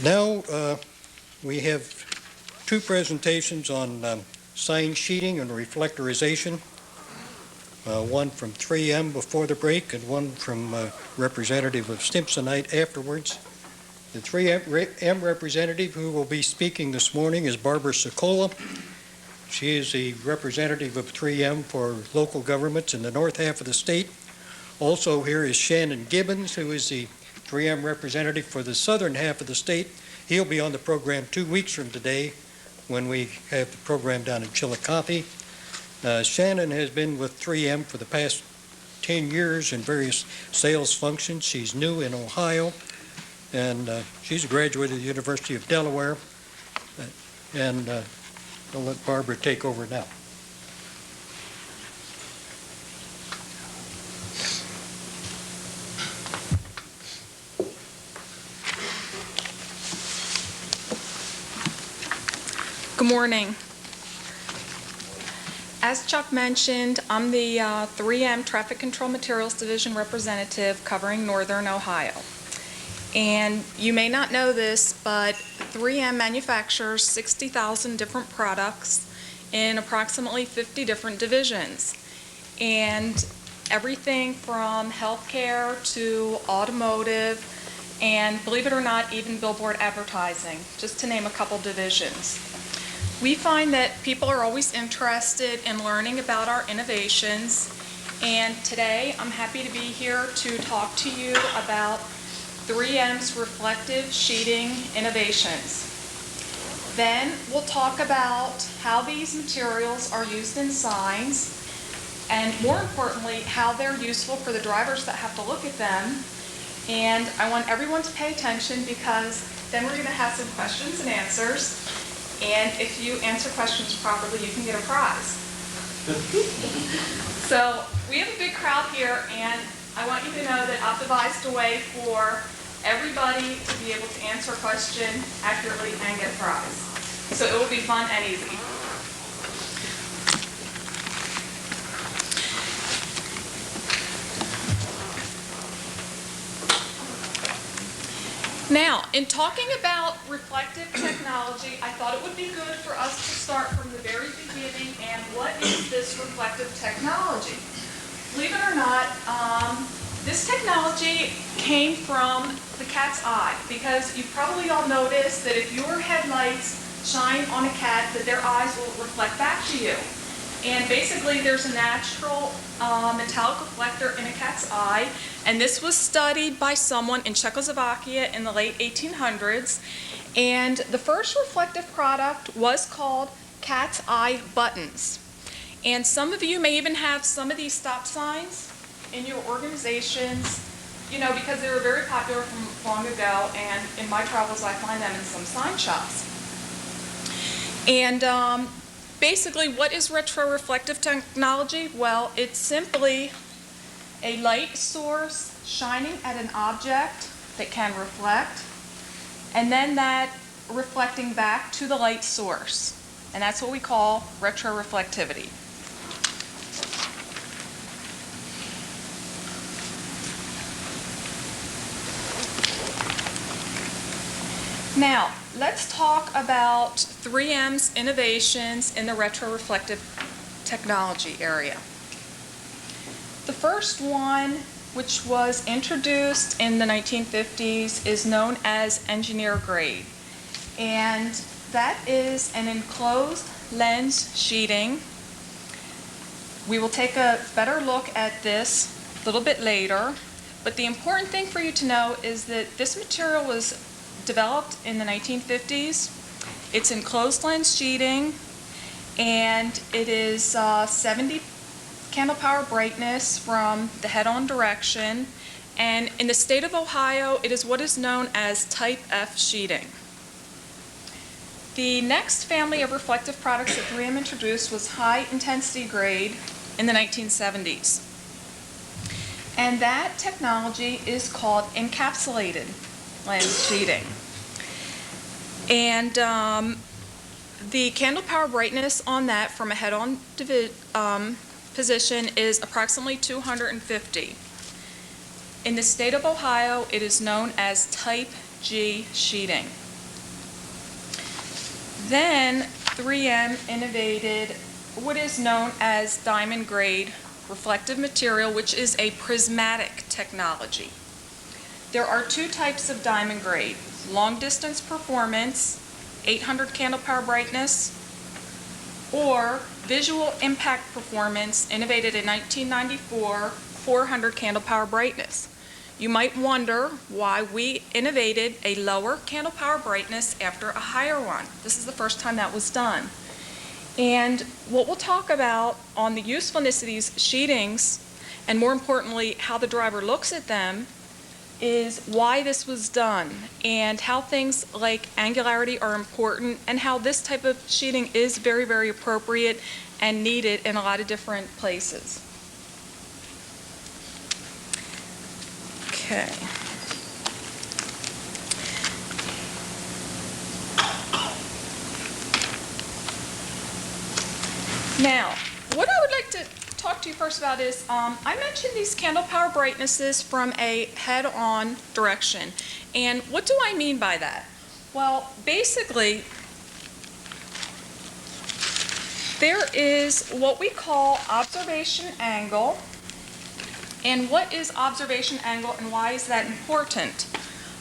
Now we have two presentations on sign sheeting and reflectorization, one from 3M before the break and one from representative of Stimsonite afterwards. The 3M representative who will be speaking this morning is Barbara Sokola. She is the representative of 3M for local governments in the north half of the state. Also here is Shannon Gibbons, who is the 3M representative for the southern half of the state. He'll be on the program 2 weeks from today when we have the program down in Chillicothe. Shannon has been with 3M for the past 10 years in various sales functions. She's new in Ohio, and she's a graduate of the University of Delaware. And I'll let Barbara take over now. Good morning. As Chuck mentioned, I'm the 3M Traffic Control Materials Division representative covering Northern Ohio. And you may not know this, but 3M manufactures 60,000 different products in approximately 50 different divisions. And everything from healthcare to automotive, and believe it or not, even billboard advertising, just to name a couple divisions. We find that people are always interested in learning about our innovations, and today I'm happy to be here to talk to you about 3M's reflective sheeting innovations. Then we'll talk about how these materials are used in signs, and more importantly, how they're useful for the drivers that have to look at them. And I want everyone to pay attention because then we're going to have some questions and answers. And if you answer questions properly, you can get a prize. So we have a big crowd here, and I want you to know that I've devised a way for everybody to be able to answer a question accurately and get a prize. So it will be fun and easy. Now, in talking about reflective technology, I thought it would be good for us to start from the very beginning and what is this reflective technology? Believe it or not, this technology came from the cat's eye, because you probably all noticed that if your headlights shine on a cat, that their eyes will reflect back to you. And basically there's a natural metallic reflector in a cat's eye, and this was studied by someone in Czechoslovakia in the late 1800s. And the first reflective product was called cat's eye buttons. And some of you may even have some of these stop signs in your organizations, you know, because they were very popular from long ago, and in my travels I find them in some sign shops. And basically, what is retroreflective technology? Well, it's simply a light source shining at an object that can reflect, and then that reflecting back to the light source. And that's what we call retroreflectivity. Now, let's talk about 3M's innovations in the retroreflective technology area. The first one, which was introduced in the 1950s, is known as engineer grade. And that is an enclosed lens sheeting. We will take a better look at this a little bit later. But the important thing for you to know is that this material was developed in the 1950s. It's enclosed lens sheeting, and it is 70 candle power brightness from the head-on direction. And in the state of Ohio, it is what is known as Type F sheeting. The next family of reflective products that 3M introduced was high intensity grade in the 1970s. And that technology is called encapsulated lens sheeting. And the candle power brightness on that from a head-on position is approximately 250. In the state of Ohio, it is known as Type G sheeting. Then 3M innovated what is known as diamond grade reflective material, which is a prismatic technology. There are two types of diamond grade: long distance performance, 800 candle power brightness, or visual impact performance, innovated in 1994, 400 candle power brightness. You might wonder why we innovated a lower candle power brightness after a higher one. This is the first time that was done. And what we'll talk about on the usefulness of these sheetings, and more importantly, how the driver looks at them, is why this was done and how things like angularity are important and how this type of sheeting is very, very appropriate and needed in a lot of different places. Okay. Now, what I would like to talk to you first about is, I mentioned these candle power brightnesses from a head-on direction. And what do I mean by that? Well, basically, there is what we call observation angle. And what is observation angle and why is that important?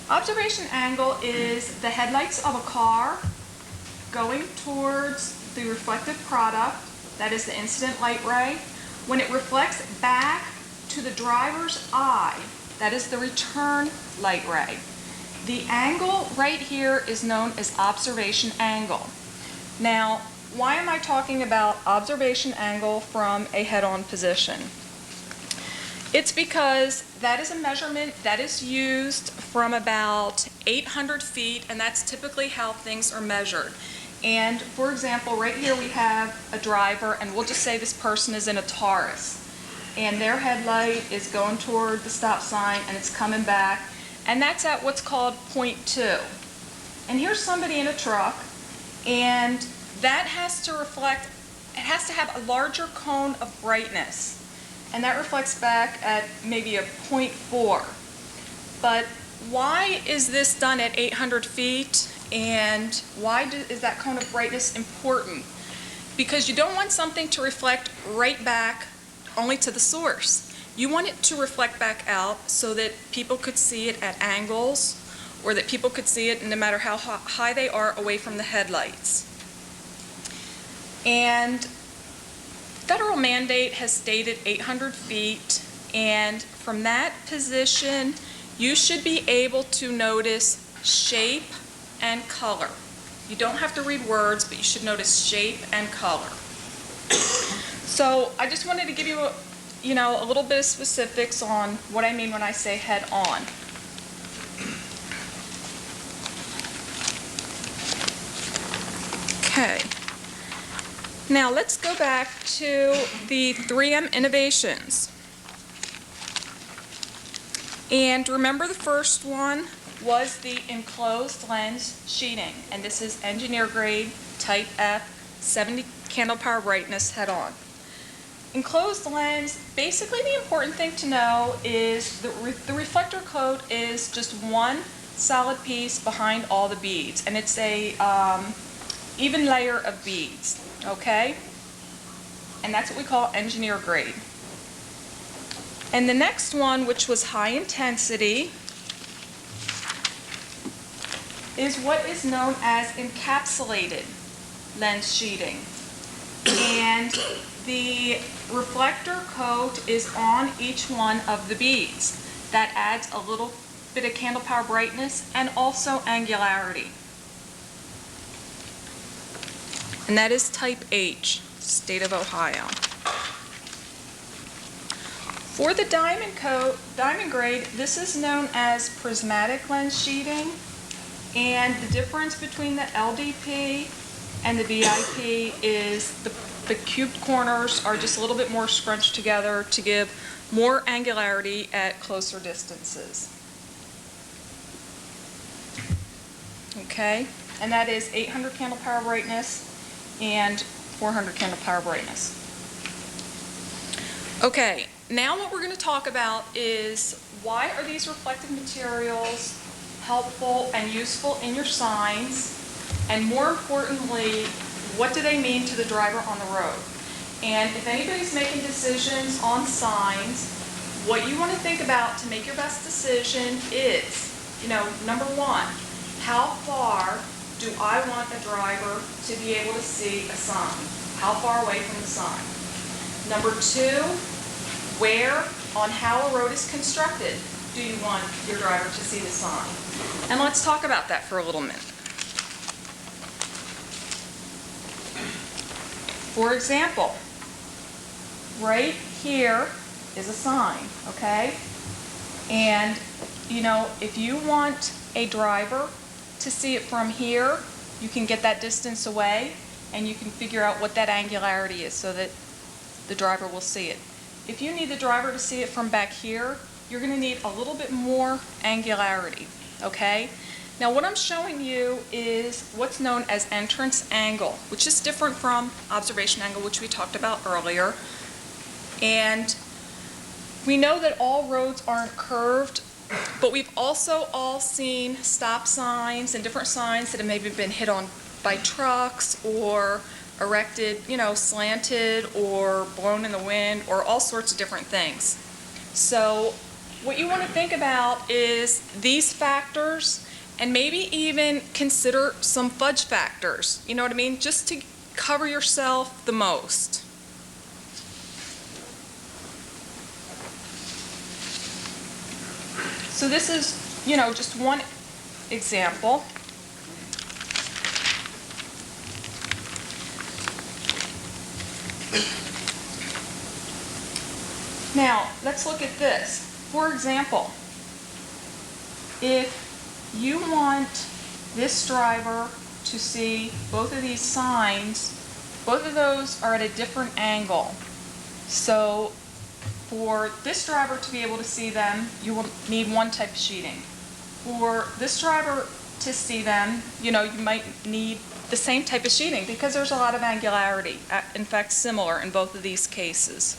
Observation angle is the headlights of a car going towards the reflected product, that is the incident light ray. When it reflects back to the driver's eye, that is the return light ray. The angle right here is known as observation angle. Now, why am I talking about observation angle from a head-on position? It's because that is a measurement that is used from about 800 feet, and that's typically how things are measured. And for example, right here we have a driver, and we'll just say this person is in a Taurus, and their headlight is going toward the stop sign and it's coming back, and that's at what's called point 2. And here's somebody in a truck, and that has to reflect, it has to have a larger cone of brightness, and that reflects back at maybe a 0.4. But why is this done at 800 feet? And why is that cone of brightness important? Because you don't want something to reflect right back only to the source. You want it to reflect back out so that people could see it at angles, or that people could see it no matter how high they are away from the headlights. And federal mandate has stated 800 feet, and from that position you should be able to notice shape and color. You don't have to read words, but you should notice shape and color. So I just wanted to give you a little bit of specifics on what I mean when I say head on. Okay. Now let's go back to the 3M innovations. And remember, the first one was the enclosed lens sheeting, and this is engineer grade type F, 70 candle power brightness head on. Enclosed lens, basically the important thing to know is the reflector coat is just one solid piece behind all the beads, and it's a even layer of beads, okay? And that's what we call engineer grade. And the next one, which was high intensity, is what is known as encapsulated lens sheeting. And the reflector coat is on each one of the beads. That adds a little bit of candle power brightness and also angularity. And that is type H, state of Ohio. For the diamond grade, this is known as prismatic lens sheeting, and the difference between the LDP and the VIP is the cubed corners are just a little bit more scrunched together to give more angularity at closer distances. Okay, and that is 800 candle power brightness and 400 candle power brightness. Okay, now what we're going to talk about is why are these reflective materials helpful and useful in your signs, And more importantly, what do they mean to the driver on the road? And if anybody's making decisions on signs, what you want to think about to make your best decision is, number one, how far do I want a driver to be able to see a sign? How far away from the sign? Number two, where on how a road is constructed do you want your driver to see the sign? And let's talk about that for a little minute. For example, right here is a sign, okay? And, if you want a driver to see it from here, you can get that distance away and you can figure out what that angularity is so that the driver will see it. If you need the driver to see it from back here, you're going to need a little bit more angularity, okay? Now what I'm showing you is what's known as entrance angle, which is different from observation angle, which we talked about earlier. And we know that all roads aren't curved, but we've also all seen stop signs and different signs that have maybe been hit on by trucks or erected, slanted or blown in the wind or all sorts of different things. So what you want to think about is these factors and maybe even consider some fudge factors, you know what I mean? Just to cover yourself the most. So this is, just one example. Now, let's look at this. For example, if you want this driver to see both of these signs, both of those are at a different angle. So for this driver to be able to see them, you will need one type of sheeting. For this driver to see them, you might need the same type of sheeting because there's a lot of angularity. In fact, similar in both of these cases.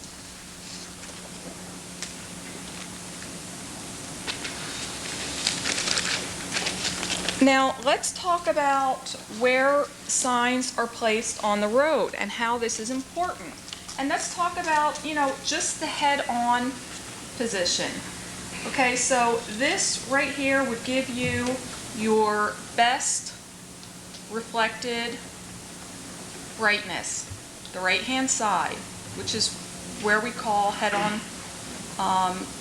Now, let's talk about where signs are placed on the road and how this is important. And let's talk about, just the head-on position. Okay, so this right here would give you your best reflected brightness, the right-hand side, which is where we call head-on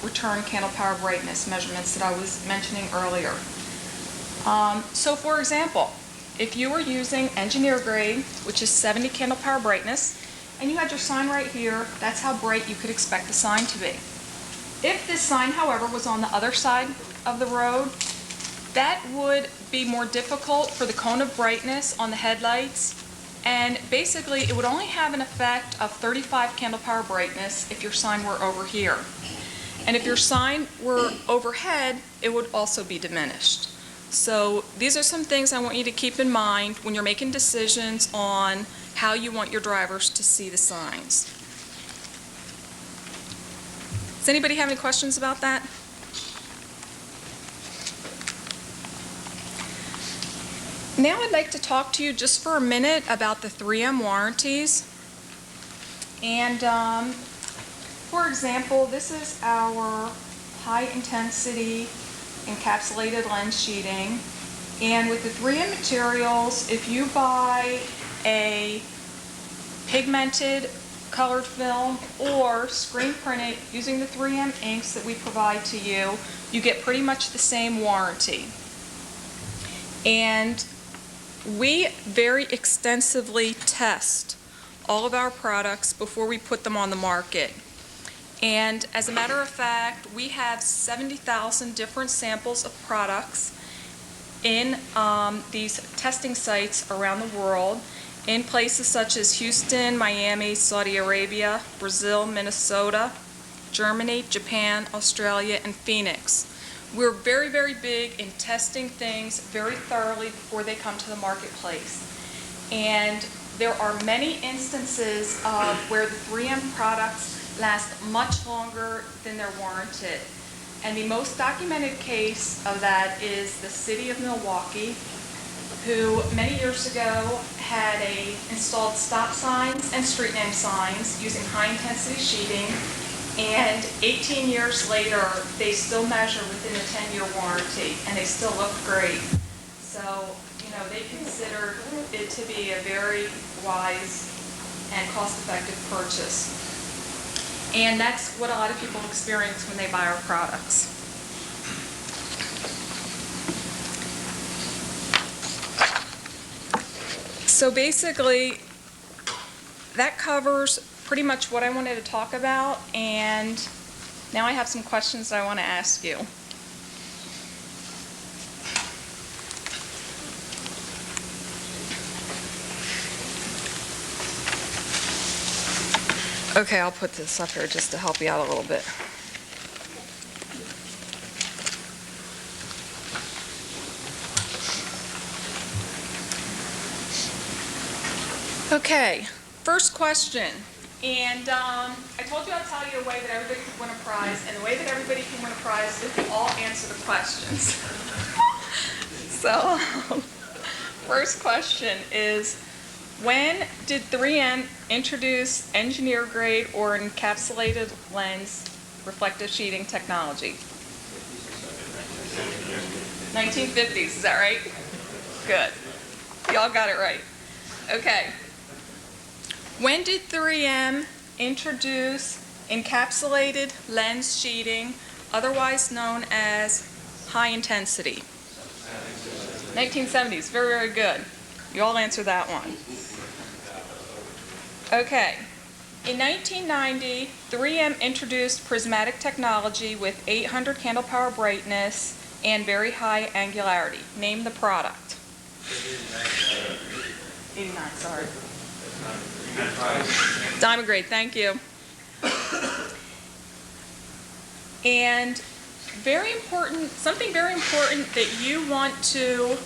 return candle power brightness measurements that I was mentioning earlier. So for example, if you were using engineer grade, which is 70 candle power brightness, and you had your sign right here, that's how bright you could expect the sign to be. If this sign, however, was on the other side of the road, that would be more difficult for the cone of brightness on the headlights, and basically it would only have an effect of 35 candle power brightness if your sign were over here. And if your sign were overhead, it would also be diminished. So these are some things I want you to keep in mind when you're making decisions on how you want your drivers to see the signs. Does anybody have any questions about that? Now I'd like to talk to you just for a minute about the 3M warranties. And for example, this is our high intensity encapsulated lens sheeting. And with the 3M materials, if you buy a pigmented colored film or screen printed using the 3M inks that we provide to you, you get pretty much the same warranty. And we very extensively test all of our products before we put them on the market. And as a matter of fact, we have 70,000 different samples of products in these testing sites around the world, in places such as Houston, Miami, Saudi Arabia, Brazil, Minnesota, Germany, Japan, Australia, and Phoenix. We're very, very big in testing things very thoroughly before they come to the marketplace. And there are many instances of where the 3M products last much longer than they're warranted. And the most documented case of that is the city of Milwaukee. who many years ago had installed stop signs and street name signs using high-intensity sheeting, and 18 years later, they still measure within the 10-year warranty, and they still look great. So, they considered it to be a very wise and cost-effective purchase. And that's what a lot of people experience when they buy our products. So basically, that covers pretty much what I wanted to talk about, and now I have some questions that I want to ask you. Okay, I'll put this up here just to help you out a little bit. Okay, first question, and I told you I'd tell you a way that everybody could win a prize, and the way that everybody can win a prize is if you all answer the questions. So, first question is, when did 3M introduce engineer grade or encapsulated lens reflective sheething technology? 1950s, is that right? Good. Y'all got it right. Okay. When did 3M introduce encapsulated lens sheeting, otherwise known as high intensity? 1970s. Very, very good. You all answered that one. Okay. In 1990, 3M introduced prismatic technology with 800 candle power brightness and very high angularity. Name the product. 89, sorry. Diamond grade, thank you. And very important, something very important that you want to,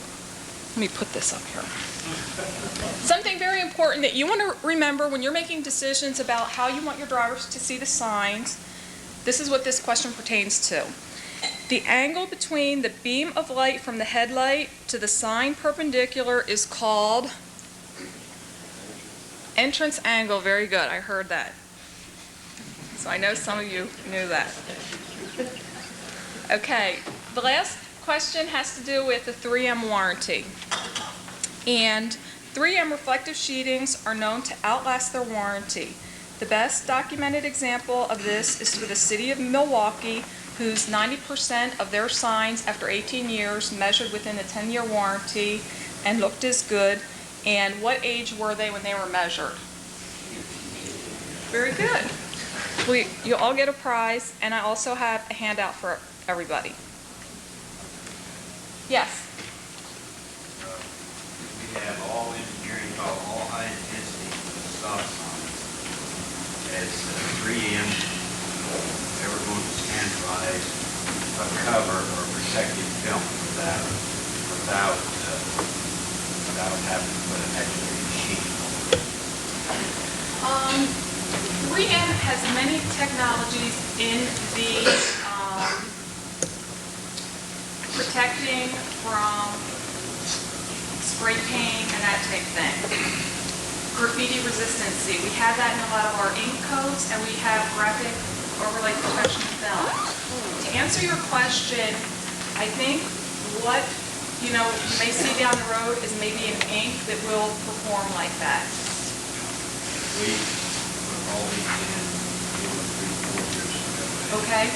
let me put this up here. Something very important that you want to remember when you're making decisions about how you want your drivers to see the signs, this is what this question pertains to. The angle between the beam of light from the headlight to the sign perpendicular is called entrance angle. Very good, I heard that. So I know some of you knew that. Okay, the last question has to do with the 3M warranty. And 3M reflective sheetings are known to outlast their warranty. The best documented example of this is for the city of Milwaukee, whose 90% of their signs after 18 years measured within the 10-year warranty and looked as good. And what age were they when they were measured? Very good. You'll all get a prize, and I also have a handout for everybody. Yes? We have all engineering, all high intensity stop signs. As 3M ever going to standardize a cover or protective film for that without having to put an extra sheet on it? 3M has many technologies in the protecting from spray paint and that type thing. Graffiti resistancy, we have that in a lot of our ink coats, and we have graphic overlay protection film. To answer your question, I think what you may see down the road is maybe an ink that will perform like that. We put all these in 3-4 years ago. Okay?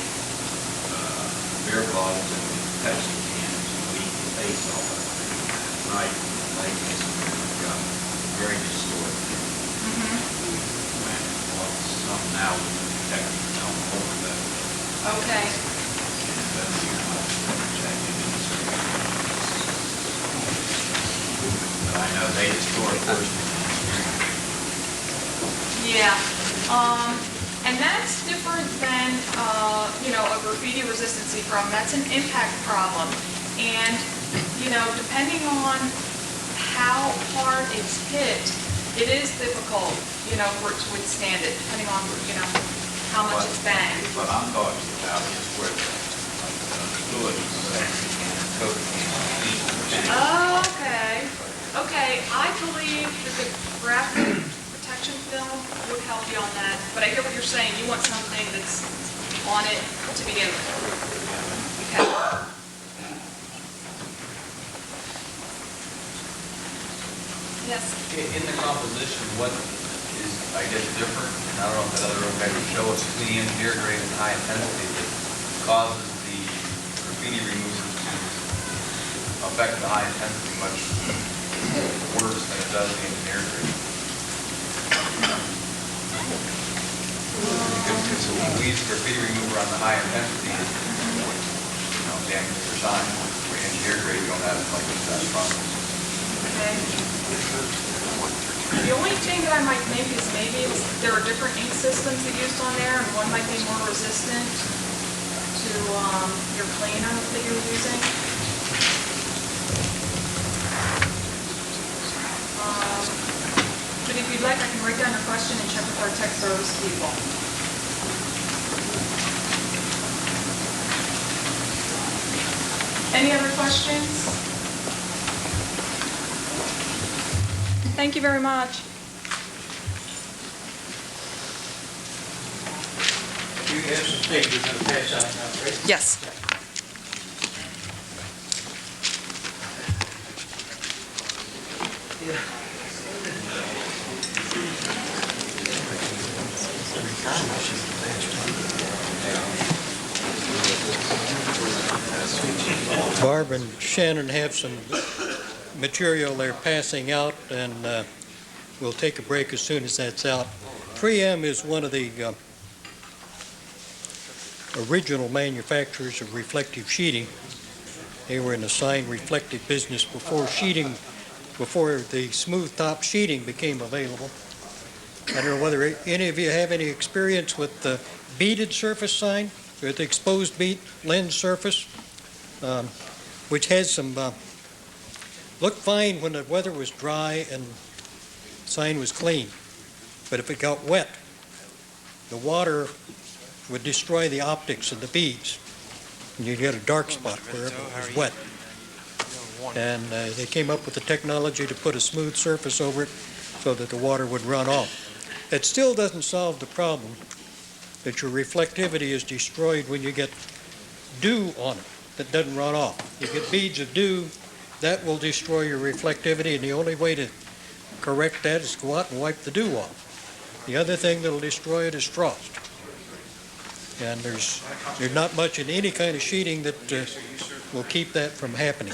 Beer bottles and Pepsi cans, we face all of it. Night, like this, got very distorted. And some now with the protective film over that. Okay. And that's protected in the circuit. But I know they distort first. Yeah. And that's different than, a graffiti resistancy problem. That's an impact problem. And, depending on how hard it's hit, it is difficult, for it to withstand it, depending on, how much it's banged. What I'm talking about is where the fluid is coated in Okay, okay, I believe that the graphic protection film would help you on that, but I hear what you're saying, you want something that's on it to begin with. Okay. Yes, In the composition, what is, I guess, different, and I don't know if that other room guy could show us, between the engineer grade and high intensity that causes the graffiti remover to affect the high intensity much worse than it does the engineer grade? Because we use graffiti remover on the high intensity, damage your sign. For engineer grade, you don't have like that process. okay. The only thing that I might think is maybe there are different ink systems that used on there, and one might be more resistant to your cleaner that you're using. But if you'd like, I can write down your question and check with our tech service people. Any other questions? Thank you very much. You have some things you're going to pass out now, right? Yes. Barb and Shannon have some material they're passing out, and we'll take a break as soon as that's out. 3M is one of the original manufacturers of reflective sheeting. They were in the sign reflective business before the smooth top sheeting became available. I don't know whether any of you have any experience with the beaded surface sign, with the exposed bead lens surface, which has some, looked fine when the weather was dry and the sign was clean. But if it got wet, the water would destroy the optics of the beads, and you'd get a dark spot wherever it was wet. And they came up with the technology to put a smooth surface over it so that the water would run off. It still doesn't solve the problem that your reflectivity is destroyed when you get dew on it that doesn't run off. You get beads of dew, that will destroy your reflectivity, and the only way to correct that is to go out and wipe the dew off. The other thing that'll destroy it is frost. And there's not much in any kind of sheeting that will keep that from happening.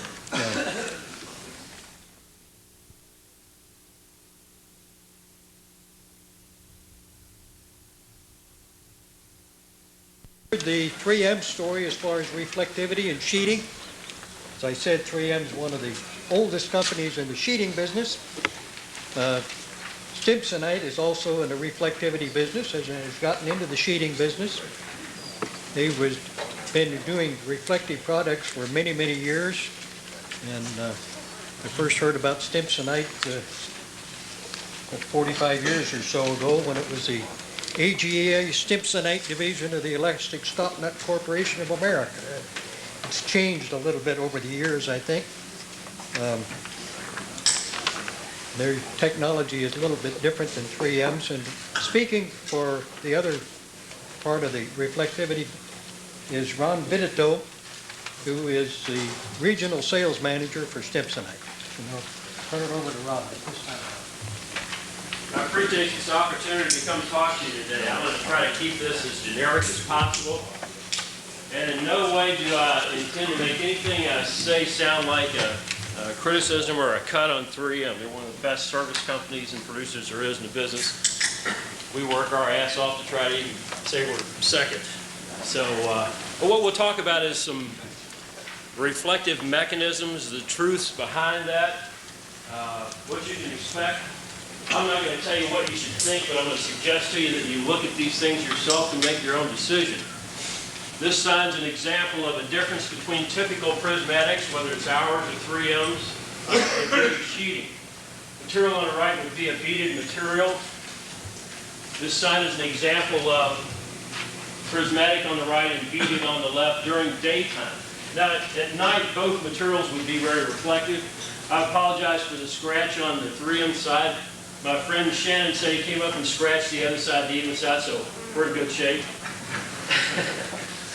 The 3M story as far as reflectivity and sheeting. As I said, 3M is one of the oldest companies in the sheeting business. Stimsonite is also in the reflectivity business, has gotten into the sheeting business. They've been doing reflective products for many, many years. And I first heard about Stimsonite 45 years or so ago when it was the AGA Stimsonite division of the Elastic Stopnut Corporation of America. It's changed a little bit over the years, I think. Their technology is a little bit different than 3M's. And speaking for the other part of the reflectivity is Ron Vidito, who is the regional sales manager for Stimsonite. And I'll turn it over to Ron at this time. I appreciate this opportunity to come talk to you today. I'm going to try to keep this as generic as possible. And in no way do I intend to make anything I say sound like a criticism or a cut on 3M. They're one of the best service companies and producers there is in the business. We work our ass off to try to even say we're second. So what we'll talk about is some reflective mechanisms, the truths behind that, what you can expect. I'm not going to tell you what you should think, but I'm going to suggest to you that you look at these things yourself and make your own decision. This sign's an example of a difference between typical prismatics, whether it's ours or 3M's, and beaded sheeting. Material on the right would be a beaded material. This sign is an example of prismatic on the right and beaded on the left during daytime. Now, at night, both materials would be very reflective. I apologize for the scratch on the 3M side. My friend Shannon said he came up and scratched the other side, the even side, so we're in good shape.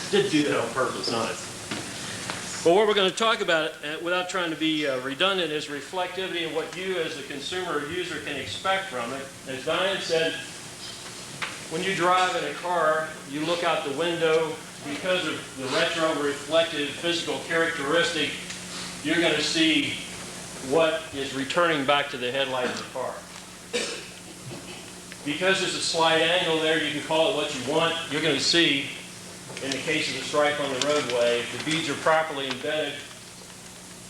Didn't do that on purpose, honest. But what we're going to talk about, without trying to be redundant, is reflectivity and what you as a consumer or user can expect from it. As Diane said, when you drive in a car, you look out the window, because of the retroreflective physical characteristic, you're going to see what is returning back to the headlight of the car. Because there's a slight angle there, you can call it what you want. You're going to see, in the case of the stripe on the roadway, if the beads are properly embedded,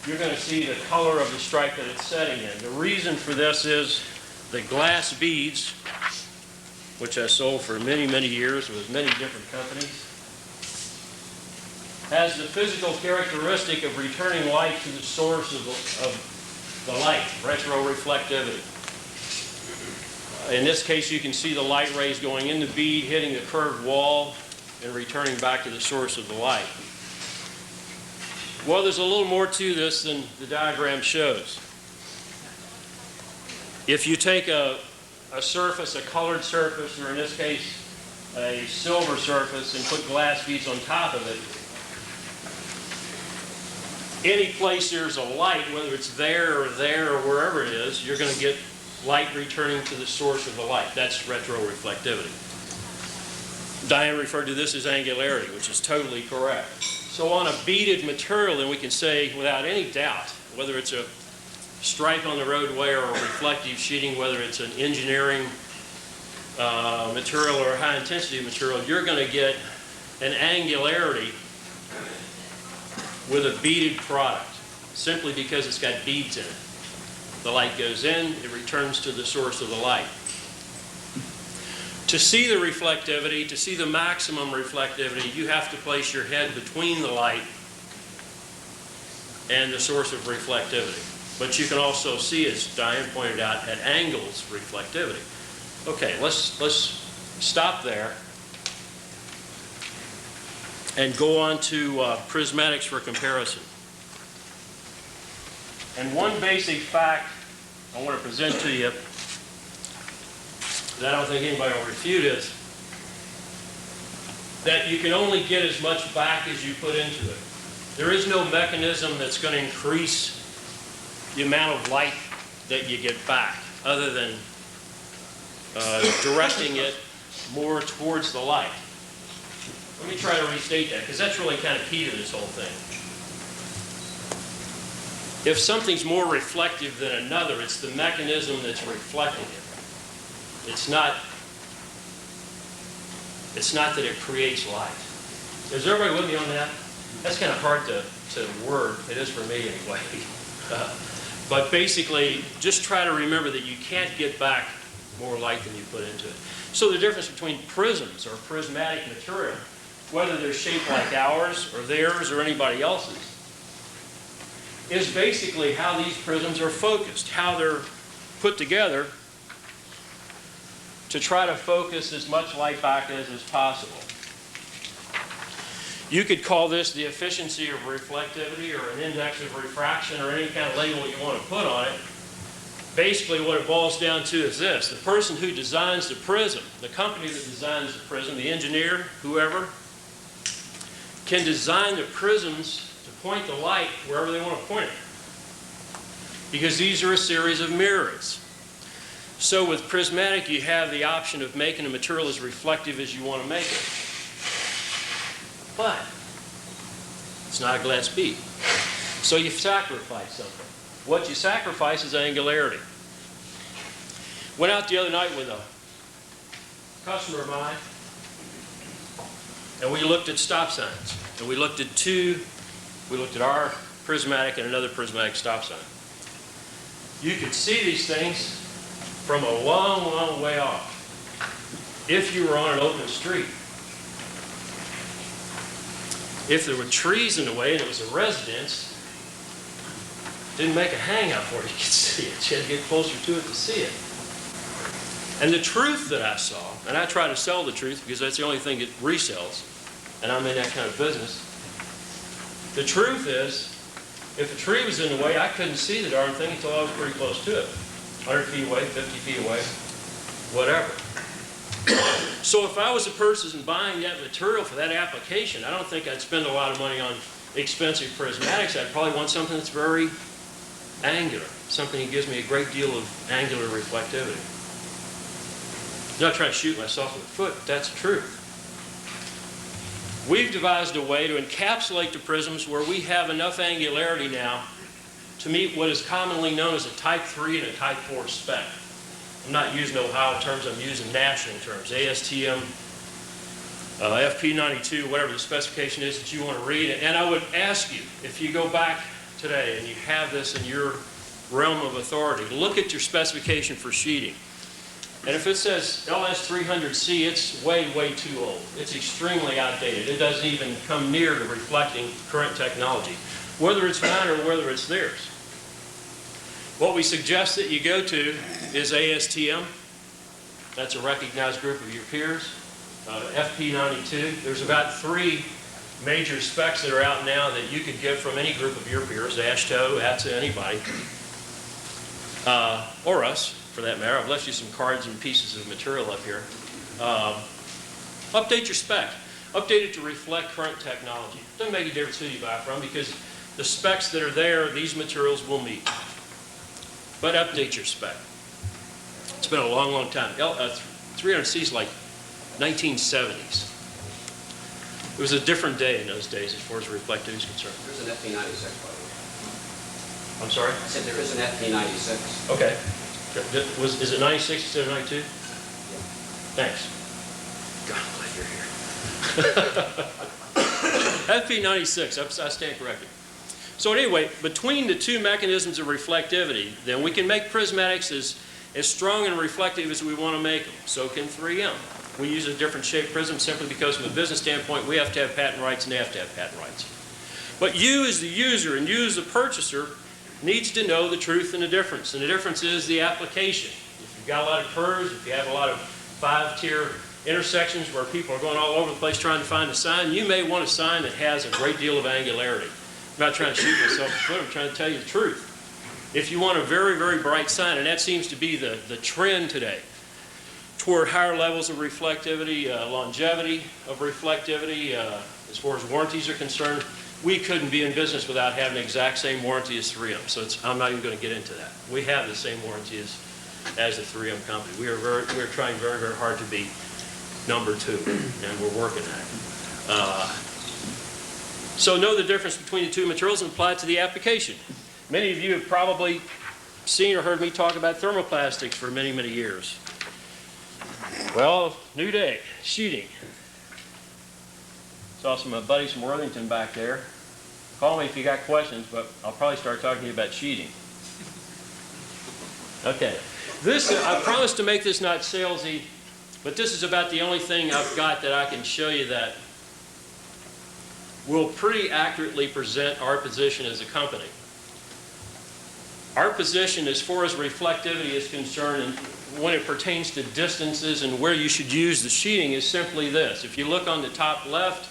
you're going to see the color of the stripe that it's setting in. The reason for this is the glass beads, which I sold for many, many years with many different companies, has the physical characteristic of returning light to the source of the light, retroreflectivity. In this case, you can see the light rays going in the bead, hitting the curved wall, and returning back to the source of the light. Well, there's a little more to this than the diagram shows. If you take a surface, a colored surface, or in this case, a silver surface, and put glass beads on top of it, any place there's a light, whether it's there or wherever it is, you're going to get light returning to the source of the light. That's retroreflectivity. Diane referred to this as angularity, which is totally correct. So on a beaded material, then we can say without any doubt, whether it's a stripe on the roadway or a reflective sheeting, whether it's an engineering material or a high-intensity material, you're going to get an angularity with a beaded product, simply because it's got beads in it. The light goes in, it returns to the source of the light. To see the reflectivity, to see the maximum reflectivity, you have to place your head between the light and the source of reflectivity. But you can also see, as Diane pointed out, at angles reflectivity. Okay, let's stop there and go on to prismatics for comparison. And one basic fact I want to present to you that I don't think anybody will refute is that you can only get as much back as you put into it. There is no mechanism that's going to increase the amount of light that you get back, other than directing it more towards the light. Let me try to restate that, because that's really kind of key to this whole thing. If something's more reflective than another, it's the mechanism that's reflecting it. It's not that it creates light. Is everybody with me on that? That's kind of hard to word. It is for me anyway. But basically, just try to remember that you can't get back more light than you put into it. So the difference between prisms or prismatic material, whether they're shaped like ours or theirs or anybody else's, is basically how these prisms are focused, how they're put together to try to focus as much light back as is possible. You could call this the efficiency of reflectivity or an index of refraction or any kind of label you want to put on it. Basically what it boils down to is this: the person who designs the prism, the company that designs the prism, the engineer, whoever, can design the prisms to point the light wherever they want to point it. Because these are a series of mirrors. So with prismatic, you have the option of making a material as reflective as you want to make it. But it's not a glass bead. So you sacrifice something. What you sacrifice is angularity. Went out the other night with a customer of mine, and we looked at stop signs. And we looked at our prismatic and another prismatic stop sign. You could see these things from a long, long way off if you were on an open street. If there were trees in the way and it was a residence, it didn't make a hangout where you could see it. You had to get closer to it to see it. And the truth that I saw, and I try to sell the truth because that's the only thing that resells, and I'm in that kind of business, The truth is, if a tree was in the way, I couldn't see the darn thing until I was pretty close to it. 100 feet away, 50 feet away, whatever. So if I was a person buying that material for that application, I don't think I'd spend a lot of money on expensive prismatics. I'd probably want something that's very angular, something that gives me a great deal of angular reflectivity. I'm not trying to shoot myself in the foot, but that's the truth. We've devised a way to encapsulate the prisms where we have enough angularity now to meet what is commonly known as a Type 3 and a Type 4 spec. I'm not using Ohio terms, I'm using national terms. ASTM, FP92, whatever the specification is that you want to read. And I would ask you, if you go back today and you have this in your realm of authority, look at your specification for sheeting. And if it says LS300C, it's way, way too old. It's extremely outdated. It doesn't even come near to reflecting current technology, whether it's mine or whether it's theirs. What we suggest that you go to is ASTM. That's a recognized group of your peers. FP92. There's about 3 major specs that are out now that you could get from any group of your peers, AASHTO, ATSA, anybody, or us, for that matter. I've left you some cards and pieces of material up here. Update your spec. Update it to reflect current technology. Doesn't make a difference who you buy from, because the specs that are there, these materials will meet. But update your spec. It's been a long, long time. 300C is like 1970s. It was a different day in those days as far as reflectivity is concerned. There's an FP96, by the way. I'm sorry? I said there is an FP96. Okay. Is it 96 instead of 92? Yeah. Thanks. God, I'm glad you're here. FP96, I stand corrected. So anyway, between the 2 mechanisms of reflectivity, then we can make prismatics as strong and reflective as we want to make them. So can 3M. We use a different shaped prism simply because from a business standpoint, we have to have patent rights and they have to have patent rights. But you as the user and you as the purchaser needs to know the truth and the difference. And the difference is the application. If you've got a lot of curves, if you have a lot of 5-tier intersections where people are going all over the place trying to find a sign, you may want a sign that has a great deal of angularity. I'm not trying to shoot myself in the foot, I'm trying to tell you the truth. If you want a very, very bright sign, and that seems to be the trend today, toward higher levels of reflectivity, longevity of reflectivity, as far as warranties are concerned, we couldn't be in business without having the exact same warranty as 3M. So I'm not even going to get into that. We have the same warranty as the 3M company. We're trying very, very hard to be number 2, and we're working at it. So know the difference between the 2 materials and apply it to the application. Many of you have probably seen or heard me talk about thermoplastics for many, many years. Well, new day, sheeting. Saw some of my buddies from Worthington back there. Call me if you got questions, but I'll probably start talking to you about sheeting. Okay, I promise to make this not salesy, but this is about the only thing I've got that I can show you that will pretty accurately present our position as a company. Our position as far as reflectivity is concerned, and when it pertains to distances and where you should use the sheeting, is simply this. If you look on the top left,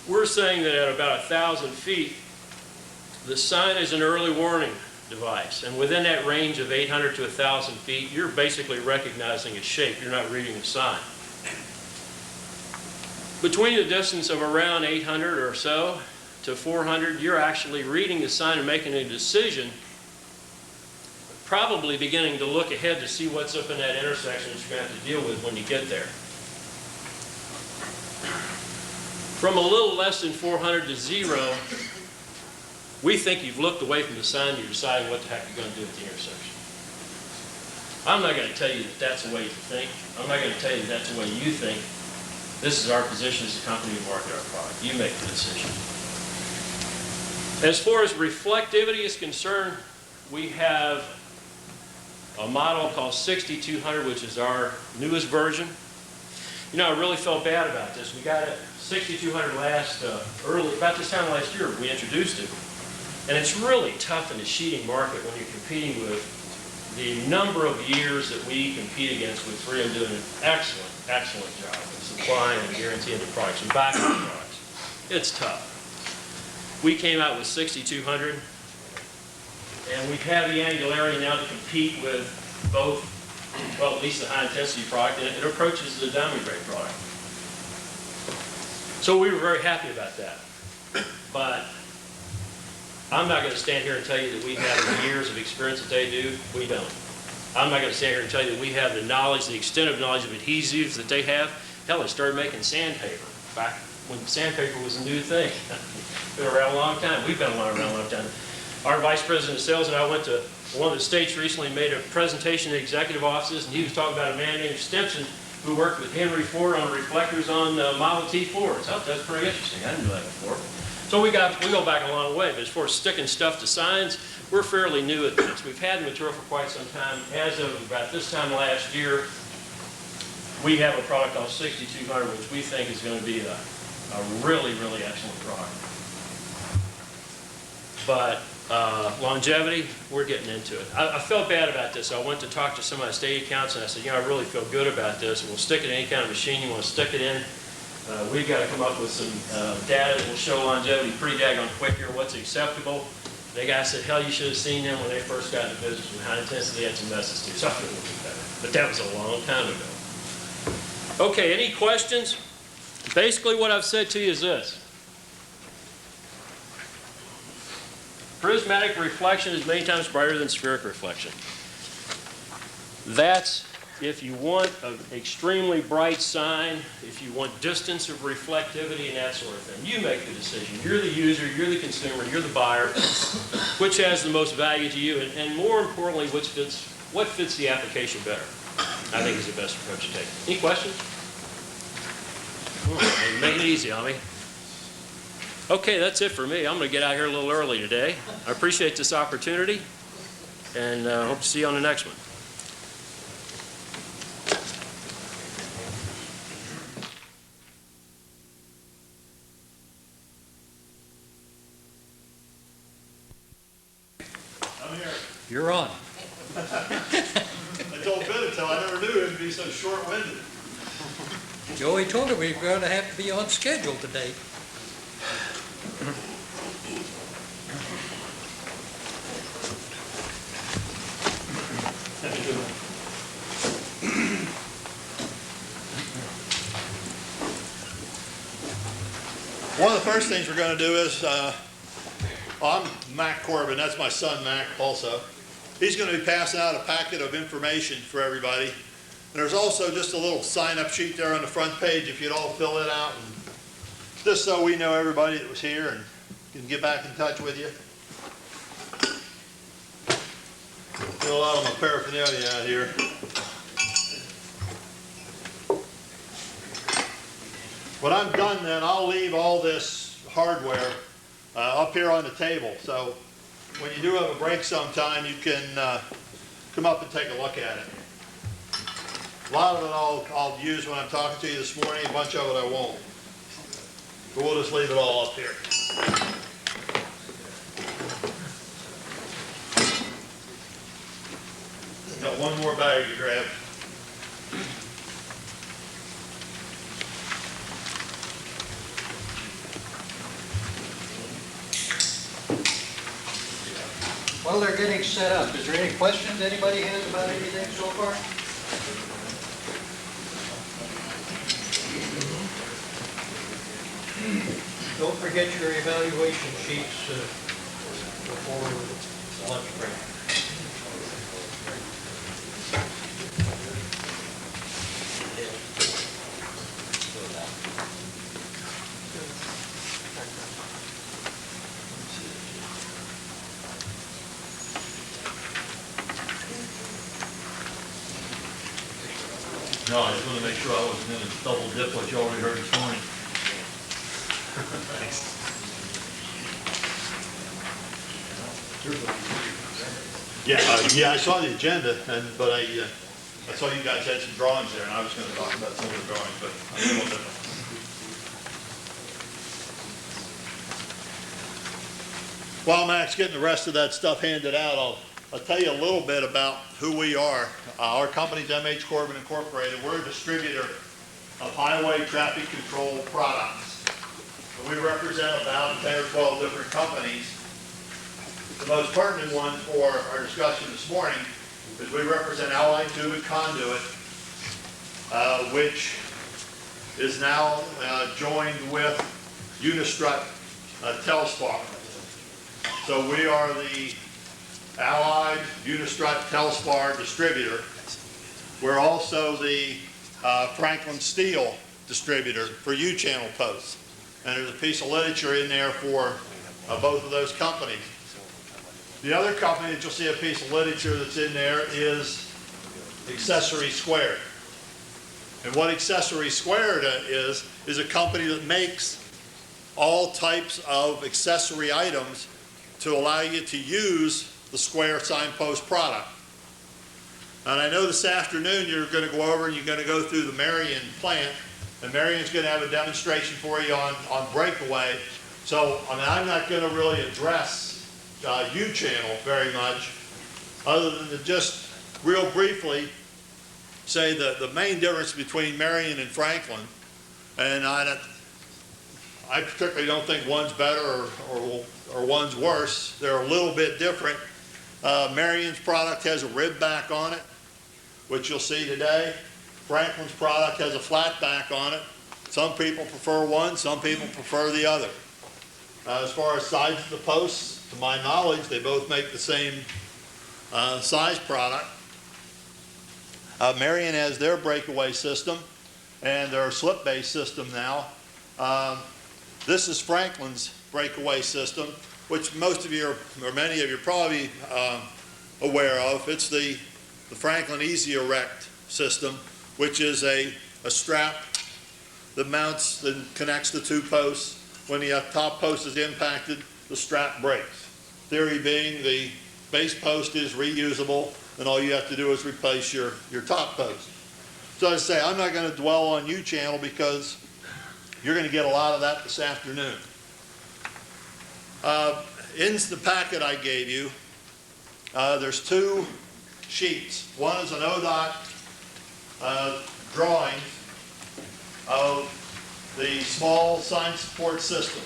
we're saying that at about 1,000 feet, the sign is an early warning device. And within that range of 800 to 1,000 feet, you're basically recognizing a shape. You're not reading a sign. Between the distance of around 800 or so to 400, you're actually reading the sign and making a decision, probably beginning to look ahead to see what's up in that intersection that you're going to have to deal with when you get there. From a little less than 400 to 0, we think you've looked away from the sign and you're deciding what the heck you're going to do at the intersection. I'm not going to tell you that that's the way you think. I'm not going to tell you that that's the way you think. This is our position as a company to market our product. You make the decision. As far as reflectivity is concerned, we have a model called 6200, which is our newest version. You know, I really felt bad about this. We got it 6200 about this time last year, we introduced it. And it's really tough in the sheeting market when you're competing with the number of years that we compete against with 3M doing an excellent, excellent job of supplying and guaranteeing the products and backing the products. It's tough. We came out with 6,200. And we have the angularity now to compete with both, well, at least the high-intensity product, and it approaches the diamond grade product. So we were very happy about that. But I'm not going to stand here and tell you that we have the years of experience that they do. We don't. I'm not going to stand here and tell you that we have the knowledge, the extent of knowledge of adhesives that they have. Hell, they started making sandpaper back when sandpaper was a new thing. Been around a long time. We've been around a long time. Our vice president of sales and I went to one of the states recently and made a presentation to executive offices, and he was talking about a man named Stimson who worked with Henry Ford on reflectors on Model T Fords. Oh, that's pretty interesting. I didn't know that before. So we go back a long way, but as far as sticking stuff to signs, we're fairly new at this. We've had the material for quite some time. As of about this time last year, we have a product called 6200, which we think is going to be a really, really excellent product. But longevity, we're getting into it. I felt bad about this. So I went to talk to some of my state accounts, and I said, I really feel good about this. We'll stick it in any kind of machine you want to stick it in. We've got to come up with some data that will show longevity pretty daggone quick here, what's acceptable. The guy said, hell, you should have seen them when they first got into business with high intensity. They had some messes too, so I feel a little bit better. But that was a long time ago. Okay, any questions? Basically what I've said to you is this. Prismatic reflection is many times brighter than spheric reflection. That's if you want an extremely bright sign, if you want distance of reflectivity and that sort of thing. You make the decision. You're the user, you're the consumer, you're the buyer. Which has the most value to you, and more importantly, what fits the application better, I think is the best approach to take. Any questions? Making it easy on me. Okay, that's it for me. I'm going to get out here a little early today. I appreciate this opportunity, and hope to see you on the next one. I'm here. You're on. I told Benito I never knew it'd be so short-winded. Joey told her we were going to have to be on schedule today. One of the first things we're going to do is, I'm Mac Corbin, that's my son Mac also. He's going to be passing out a packet of information for everybody. And there's also just a little sign-up sheet there on the front page if you'd all fill it out, and just so we know everybody that was here and can get back in touch with you. Got a lot of my paraphernalia out here. When I'm done then, I'll leave all this hardware up here on the table. So when you do have a break sometime, you can come up and take a look at it. A lot of it I'll use when I'm talking to you this morning, a bunch of it I won't. But we'll just leave it all up here. Got one more bag to grab. While they're getting set up, is there any questions anybody has about anything so far? Don't forget your evaluation sheets before lunch break. No, I just want to make sure I wasn't going to double dip what you already heard this morning. Thanks. Yeah, I saw the agenda, but I saw you guys had some drawings there, and I was going to talk about some of the drawings, but I don't know. While Mac's getting the rest of that stuff handed out, I'll tell you a little bit about who we are. Our company's MH Corbin Incorporated. We're a distributor of highway traffic control products. We represent about 10 or 12 different companies. The most pertinent one for our discussion this morning is we represent Allied Tube and Conduit, which is now joined with Unistrut Telspar. So we are the Allied Unistrut Telspar distributor. We're also the Franklin Steel distributor for U-channel posts. And there's a piece of literature in there for both of those companies. The other company that you'll see a piece of literature that's in there is Accessory Squared. And what Accessory Squared is a company that makes all types of accessory items to allow you to use the square signpost product. And I know this afternoon you're going to go over and you're going to go through the Marion plant, and Marion's going to have a demonstration for you on breakaway. So I'm not going to really address U-channel very much, other than to just real briefly say the main difference between Marion and Franklin, and I particularly don't think one's better or one's worse. They're a little bit different. Marion's product has a rib back on it, which you'll see today. Franklin's product has a flat back on it. Some people prefer one, some people prefer the other. As far as size of the posts, to my knowledge, they both make the same size product. Marion has their breakaway system and their slip-based system now. This is Franklin's breakaway system, which most of you, or many of you, are probably aware of. It's the Franklin Easy Erect system, which is a strap that mounts and connects the two posts. When the top post is impacted, the strap breaks. Theory being the base post is reusable, and all you have to do is replace your top post. So as I say, I'm not going to dwell on U-channel because you're going to get a lot of that this afternoon. In the packet I gave you, there's two sheets. One is an ODOT drawing of the small sign support system.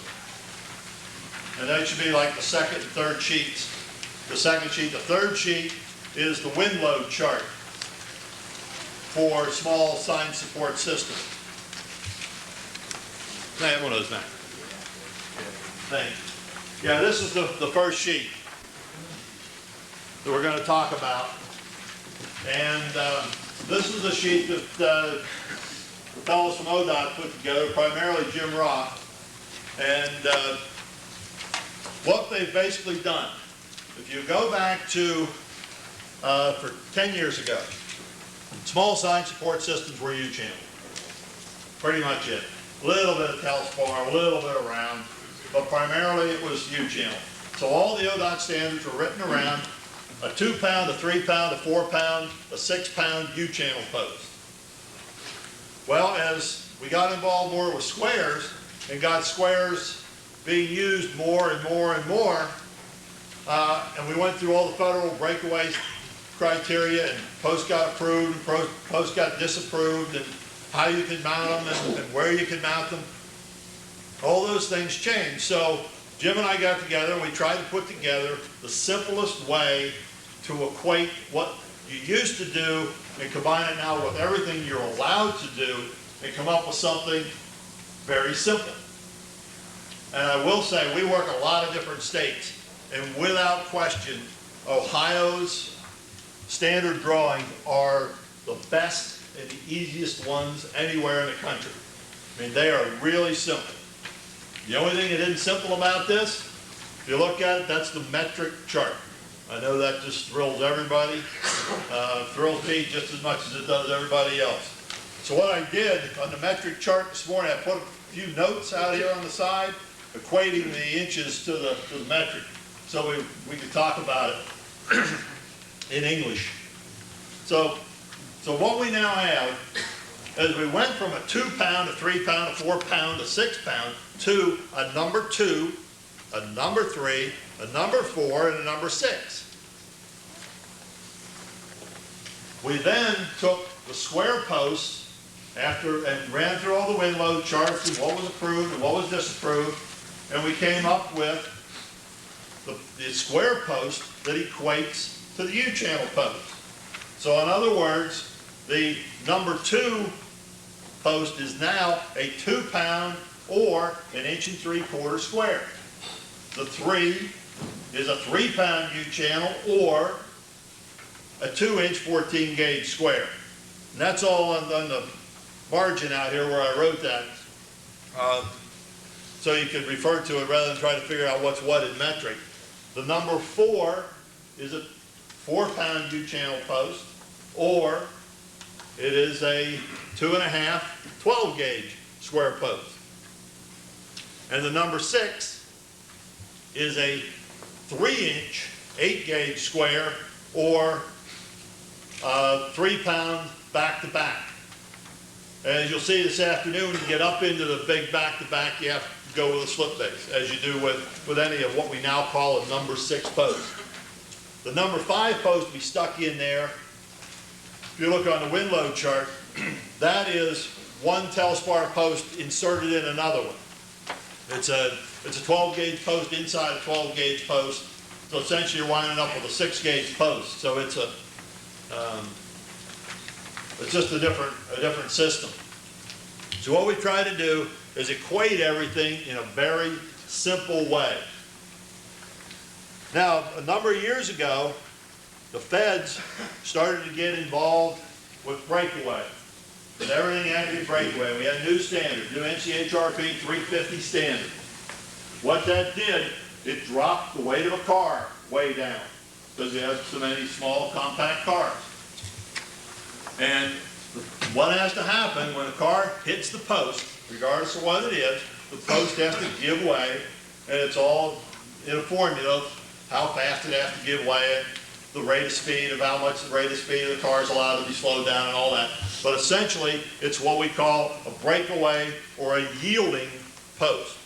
And that should be like the second and third sheets. The second sheet, the third sheet is the wind load chart for small sign support system. Can I have one of those now? Thank you. Yeah, this is the first sheet that we're going to talk about. And this is a sheet that fellows from ODOT put together, primarily Jim Rock. And what they've basically done, if you go back to, for 10 years ago, small sign support systems were U-channel. Pretty much it. A little bit of Telspar, a little bit around, but primarily it was U-channel. So all the ODOT standards were written around a 2-pound, a 3-pound, a 4-pound, a 6-pound U-channel post. Well, as we got involved more with squares and got squares being used more and more and more, and we went through all the federal breakaway criteria, and posts got approved and posts got disapproved, and how you can mount them and where you can mount them. All those things changed. So Jim and I got together and we tried to put together the simplest way to equate what you used to do and combine it now with everything you're allowed to do and come up with something very simple. And I will say, we work a lot of different states, and without question, Ohio's standard drawings are the best and the easiest ones anywhere in the country. I mean, they are really simple. The only thing that isn't simple about this, if you look at it, that's the metric chart. I know that just thrills everybody. Thrills me just as much as it does everybody else. So what I did on the metric chart this morning, I put a few notes out here on the side, equating the inches to the metric, so we could talk about it in English. So what we now have is we went from a 2-pound, a 3-pound, a 4-pound, a 6-pound to a number 2, a number 3, a number 4, and a number 6. We then took the square posts and ran through all the wind load charts and what was approved and what was disapproved, and we came up with the square post that equates to the U-channel post. So in other words, the number 2 post is now a 2-pound or 1 3/4 inch square. The 3 is a 3-pound U-channel or a 2-inch 14 gauge square. And that's all on the margin out here where I wrote that. So you could refer to it rather than try to figure out what's what in metric. The number 4 is a 4-pound U-channel post, or it is a 2.5 12 gauge square post. And the number 6 is a 3-inch 8 gauge square, or 3-pound back-to-back. As you'll see this afternoon, when you get up into the big back-to-back, you have to go with a slip base, as you do with any of what we now call a number 6 post. The number 5 post we stuck in there, if you look on the wind load chart, that is one telspar post inserted in another one. It's a 12 gauge post inside a 12 gauge post, so essentially you're winding up with a 6 gauge post. So it's just a different system. So what we try to do is equate everything in a very simple way. Now, a number of years ago, the feds started to get involved with breakaway. And everything had to be breakaway. We had a new standard, new NCHRP 350 standard. What that did, it dropped the weight of a car way down, because we have so many small, compact cars. And what has to happen when a car hits the post, regardless of what it is, the post has to give way, and it's all in a formula of how fast it has to give way, the rate of speed, of how much the rate of speed of the car is allowed to be slowed down and all that. But essentially, it's what we call a breakaway or a yielding post,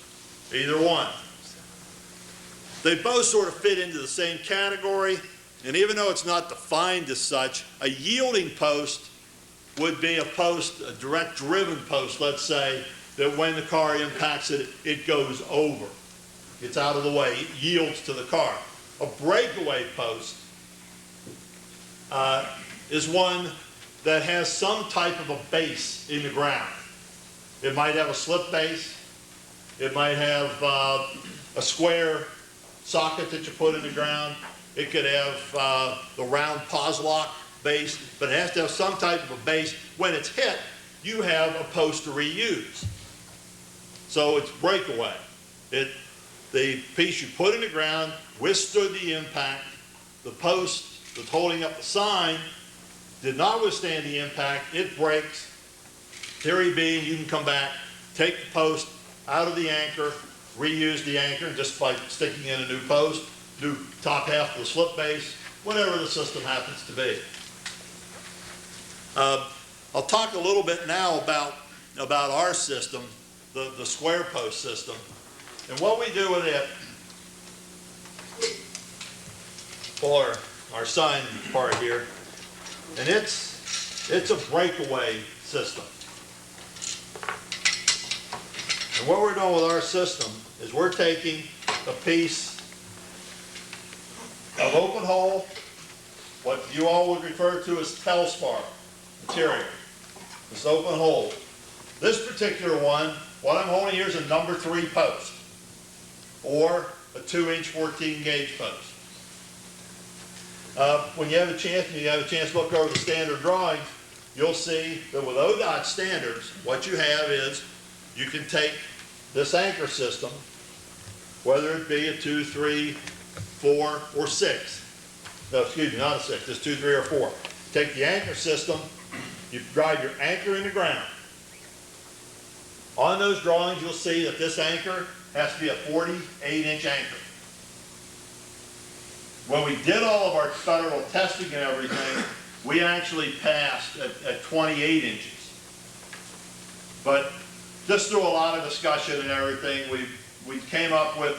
either one. They both sort of fit into the same category, and even though it's not defined as such, a yielding post would be a post, a direct driven post, let's say, that when the car impacts it, it goes over. It's out of the way, it yields to the car. A breakaway post is one that has some type of a base in the ground. It might have a slip base, it might have a square socket that you put in the ground, it could have the round Pozlock base, but it has to have some type of a base. When it's hit, you have a post to reuse. So it's breakaway. The piece you put in the ground withstood the impact. The post that's holding up the sign did not withstand the impact. It breaks. Theory being, you can come back, take the post out of the anchor, reuse the anchor just by sticking in a new post, new top half of the slip base, whatever the system happens to be. I'll talk a little bit now about our system, the square post system, and what we do with it for our sign part here. And it's a breakaway system. And what we're doing with our system is we're taking a piece of open hole, what you all would refer to as telspar material. This open hole. This particular one, what I'm holding here is a number 3 post, or a 2-inch 14 gauge post. When you have a chance to look over the standard drawings, you'll see that with ODOT standards, what you have is you can take this anchor system, whether it be a 2, 3, 4, or 6. No, excuse me, not a 6, just 2, 3, or 4. Take the anchor system, you drive your anchor in the ground. On those drawings, you'll see that this anchor has to be a 48-inch anchor. When we did all of our federal testing and everything, we actually passed at 28 inches. But just through a lot of discussion and everything, we came up with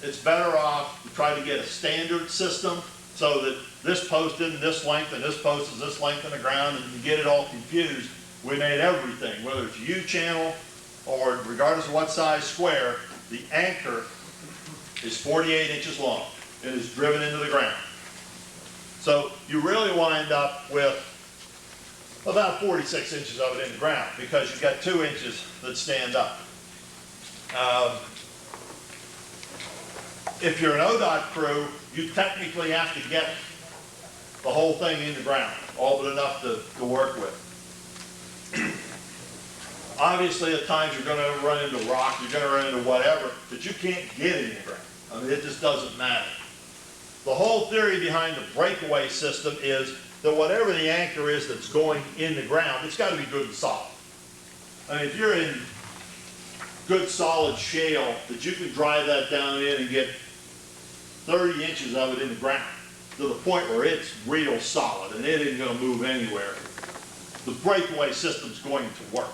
it's better off to try to get a standard system so that this post isn't this length and this post is this length in the ground, and you get it all confused. We made everything, whether it's U-channel or regardless of what size square, the anchor is 48 inches long. It is driven into the ground. So you really wind up with about 46 inches of it in the ground because you've got 2 inches that stand up. If you're an ODOT crew, you technically have to get the whole thing in the ground, all but enough to work with. Obviously, at times you're going to run into rock, you're going to run into whatever, that you can't get in the ground. I mean, it just doesn't matter. The whole theory behind the breakaway system is that whatever the anchor is that's going in the ground, it's got to be good and solid. I mean, if you're in good solid shale, that you can drive that down in and get 30 inches of it in the ground to the point where it's real solid and it isn't going to move anywhere, the breakaway system's going to work.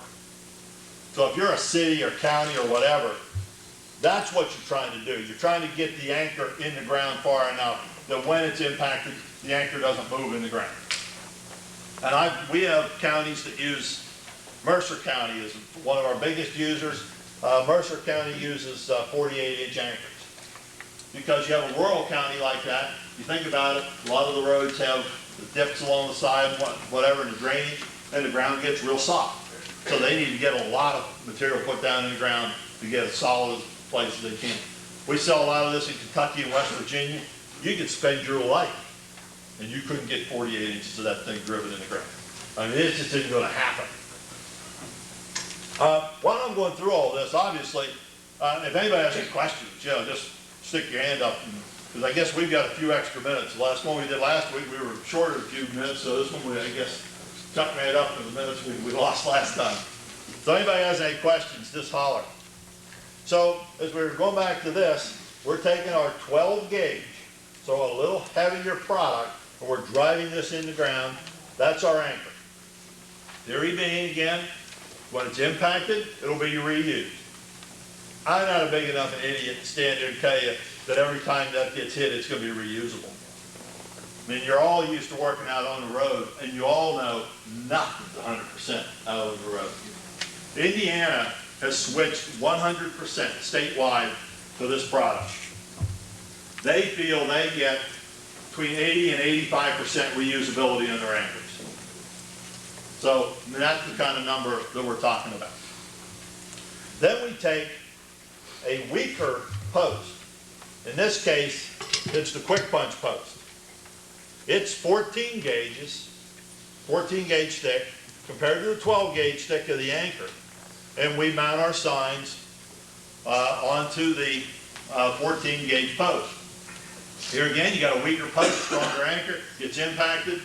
So if you're a city or county or whatever, that's what you're trying to do. You're trying to get the anchor in the ground far enough that when it's impacted, the anchor doesn't move in the ground. And we have counties that use, Mercer County is one of our biggest users. Mercer County uses 48-inch anchors. Because you have a rural county like that, you think about it, a lot of the roads have the dips along the side, whatever, in the drainage, and the ground gets real soft. So they need to get a lot of material put down in the ground to get as solid as place as they can. We sell a lot of this in Kentucky and West Virginia. You could spend your life and you couldn't get 48 inches of that thing driven in the ground. I mean, it just isn't going to happen. While I'm going through all this, obviously, if anybody has any questions, just stick your hand up, because I guess we've got a few extra minutes. The last one we did last week, we were short of a few minutes, so this one, I guess, tuck right up in the minutes we lost last time. So anybody has any questions, just holler. So as we were going back to this, we're taking our 12 gauge, so a little heavier product, and we're driving this in the ground. That's our anchor. Theory being, again, when it's impacted, it'll be reused. I'm not a big enough an idiot to stand there and tell you that every time that gets hit, it's going to be reusable. I mean, you're all used to working out on the road, and you all know nothing's 100% out on the road. Indiana has switched 100% statewide to this product. They feel they get between 80 and 85% reusability on their anchors. So that's the kind of number that we're talking about. Then we take a weaker post. In this case, it's the quick punch post. It's 14 gauges, 14 gauge thick, compared to the 12 gauge thick of the anchor. And we mount our signs onto the 14 gauge post. Here again, you got a weaker post, stronger anchor, gets impacted.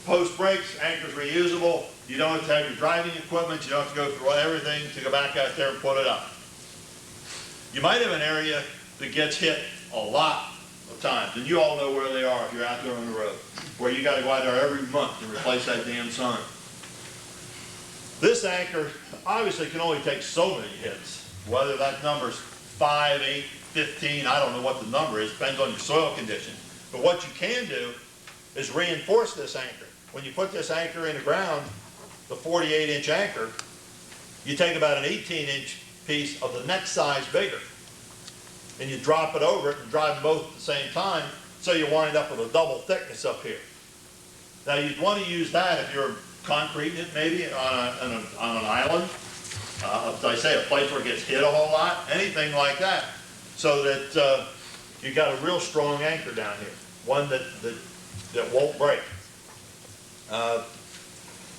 Post breaks, anchor's reusable. You don't have to have your driving equipment. You don't have to go through everything to go back out there and put it up. You might have an area that gets hit a lot of times, and you all know where they are if you're out there on the road, where you got to go out there every month to replace that damn sign. This anchor obviously can only take so many hits, whether that number's 5, 8, 15, I don't know what the number is, depends on your soil condition. But what you can do is reinforce this anchor. When you put this anchor in the ground, the 48-inch anchor, you take about an 18-inch piece of the next size bigger, and you drop it over it and drive them both at the same time, so you wind up with a double thickness up here. Now you'd want to use that if you're concreting it maybe on an island, as I say, a place where it gets hit a whole lot, anything like that, so that you've got a real strong anchor down here, one that won't break.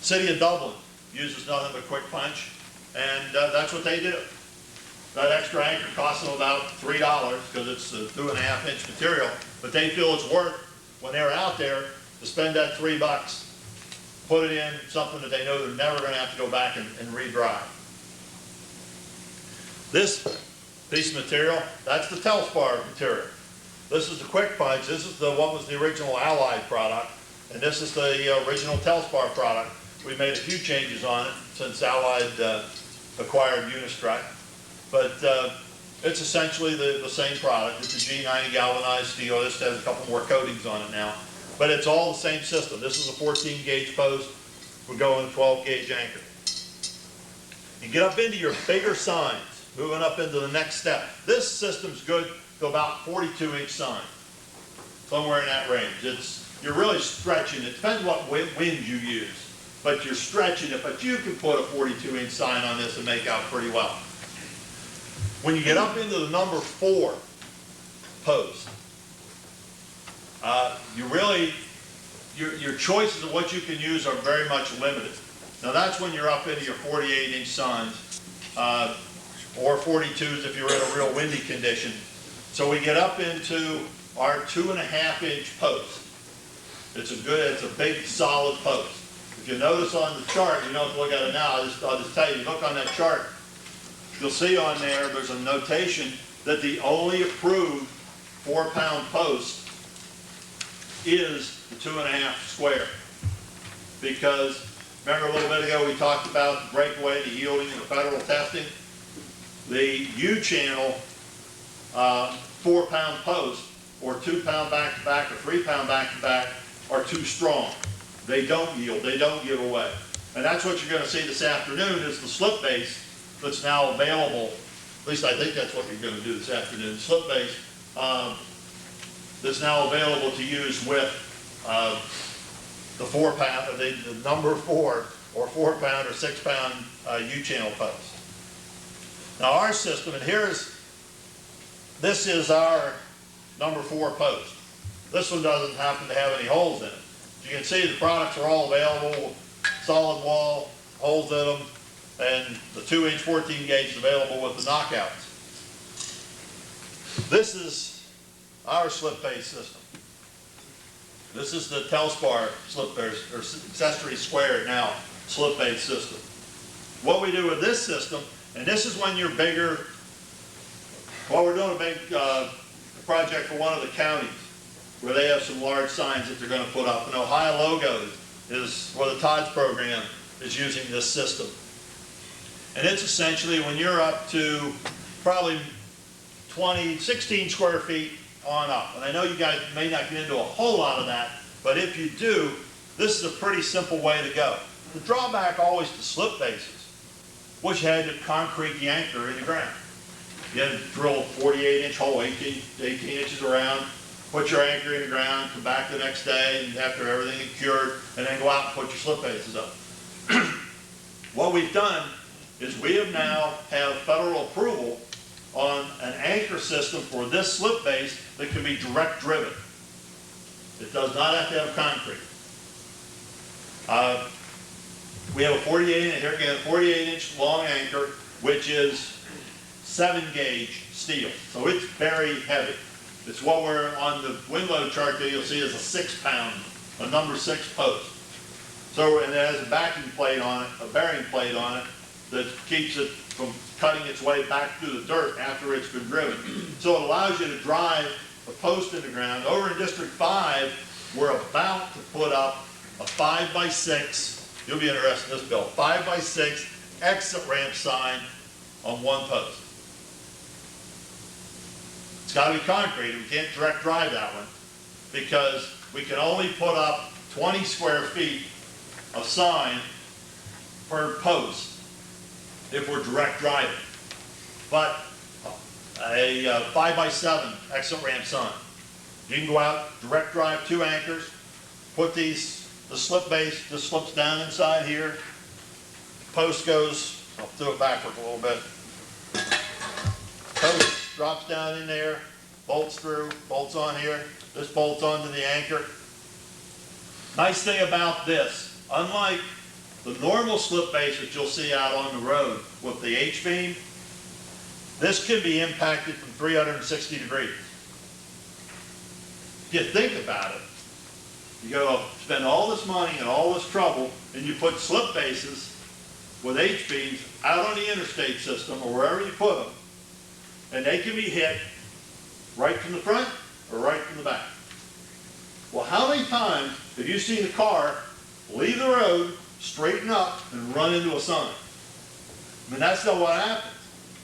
City of Dublin uses nothing but quick punch, and that's what they do. That extra anchor costs them about $3 because it's a 2.5-inch material, but they feel it's worth, when they're out there, to spend that $3, put it in something that they know they're never going to have to go back and re-drive. This piece of material, that's the Telspar material. This is the quick punch. This is what was the original Allied product, and this is the original Telspar product. We made a few changes on it since Allied acquired Unistrut, but it's essentially the same product. It's a G90 galvanized steel. This has a couple more coatings on it now, but it's all the same system. This is a 14 gauge post. would go in a 12 gauge anchor. You get up into your bigger signs, moving up into the next step. This system's good to about 42-inch sign, somewhere in that range. You're really stretching it. Depends what wind you use, but you're stretching it. But you can put a 42-inch sign on this and make out pretty well. When you get up into the number 4 post, your choices of what you can use are very much limited. Now that's when you're up into your 48-inch signs, or 42s if you're in a real windy condition. So we get up into our 2.5-inch post. It's a big solid post. If you notice on the chart, you don't have to look at it now, I'll just tell you, look on that chart, you'll see on there's a notation that the only approved 4-pound post is the 2.5 square. Because remember a little bit ago we talked about the breakaway, the yielding, and the federal testing? The U-channel 4-pound post, or 2-pound back-to-back, or 3-pound back-to-back, are too strong. They don't yield, they don't give away. And that's what you're going to see this afternoon is the slip base that's now available. At least I think that's what you're going to do this afternoon. The slip base that's now available to use with the 4-pound, the number 4, or 4-pound or 6-pound U-channel post. Now our system, and this is our number 4 post. This one doesn't happen to have any holes in it. As you can see, the products are all available, solid wall, holes in them, and the 2-inch 14 gauge is available with the knockouts. This is our slip base system. This is the Telspar slip base, or accessory square now, slip base system. What we do with this system, and this is when you're bigger, well, we're doing a big project for one of the counties where they have some large signs that they're going to put up. And Ohio Logos is where the TODS program is using this system. And it's essentially when you're up to probably 16 square feet on up. And I know you guys may not get into a whole lot of that, but if you do, this is a pretty simple way to go. The drawback always to slip bases was you had to concrete the anchor in the ground. You had to drill a 48-inch hole, 18 inches around, put your anchor in the ground, come back the next day and after everything is cured, and then go out and put your slip bases up. What we've done is we have now have federal approval on an anchor system for this slip base that can be direct driven. It does not have to have concrete. We have a 48-inch long anchor, which is 7 gauge steel. So it's very heavy. It's what we're on the wind load chart that you'll see is a 6-pound, a number 6 post. So, and it has a backing plate on it, a bearing plate on it, that keeps it from cutting its way back through the dirt after it's been driven. So it allows you to drive a post in the ground. Over in District 5, we're about to put up a 5x6, you'll be interested in this, Bill, 5x6 exit ramp sign on one post. It's got to be concrete. We can't direct drive that one because we can only put up 20 square feet of sign per post if we're direct driving. But a 5x7 exit ramp sign, you can go out, direct drive 2 anchors, put the slip base, this slips down inside here, post goes, I'll do it backwards a little bit, post drops down in there, bolts through, bolts on here, this bolts onto the anchor. Nice thing about this, unlike the normal slip base that you'll see out on the road with the H-beam, this can be impacted from 360 degrees. If you think about it, you go spend all this money and all this trouble, and you put slip bases with H-beams out on the interstate system or wherever you put them, and they can be hit right from the front or right from the back. Well, how many times have you seen a car leave the road, straighten up, and run into a sign? I mean, that's not what happens.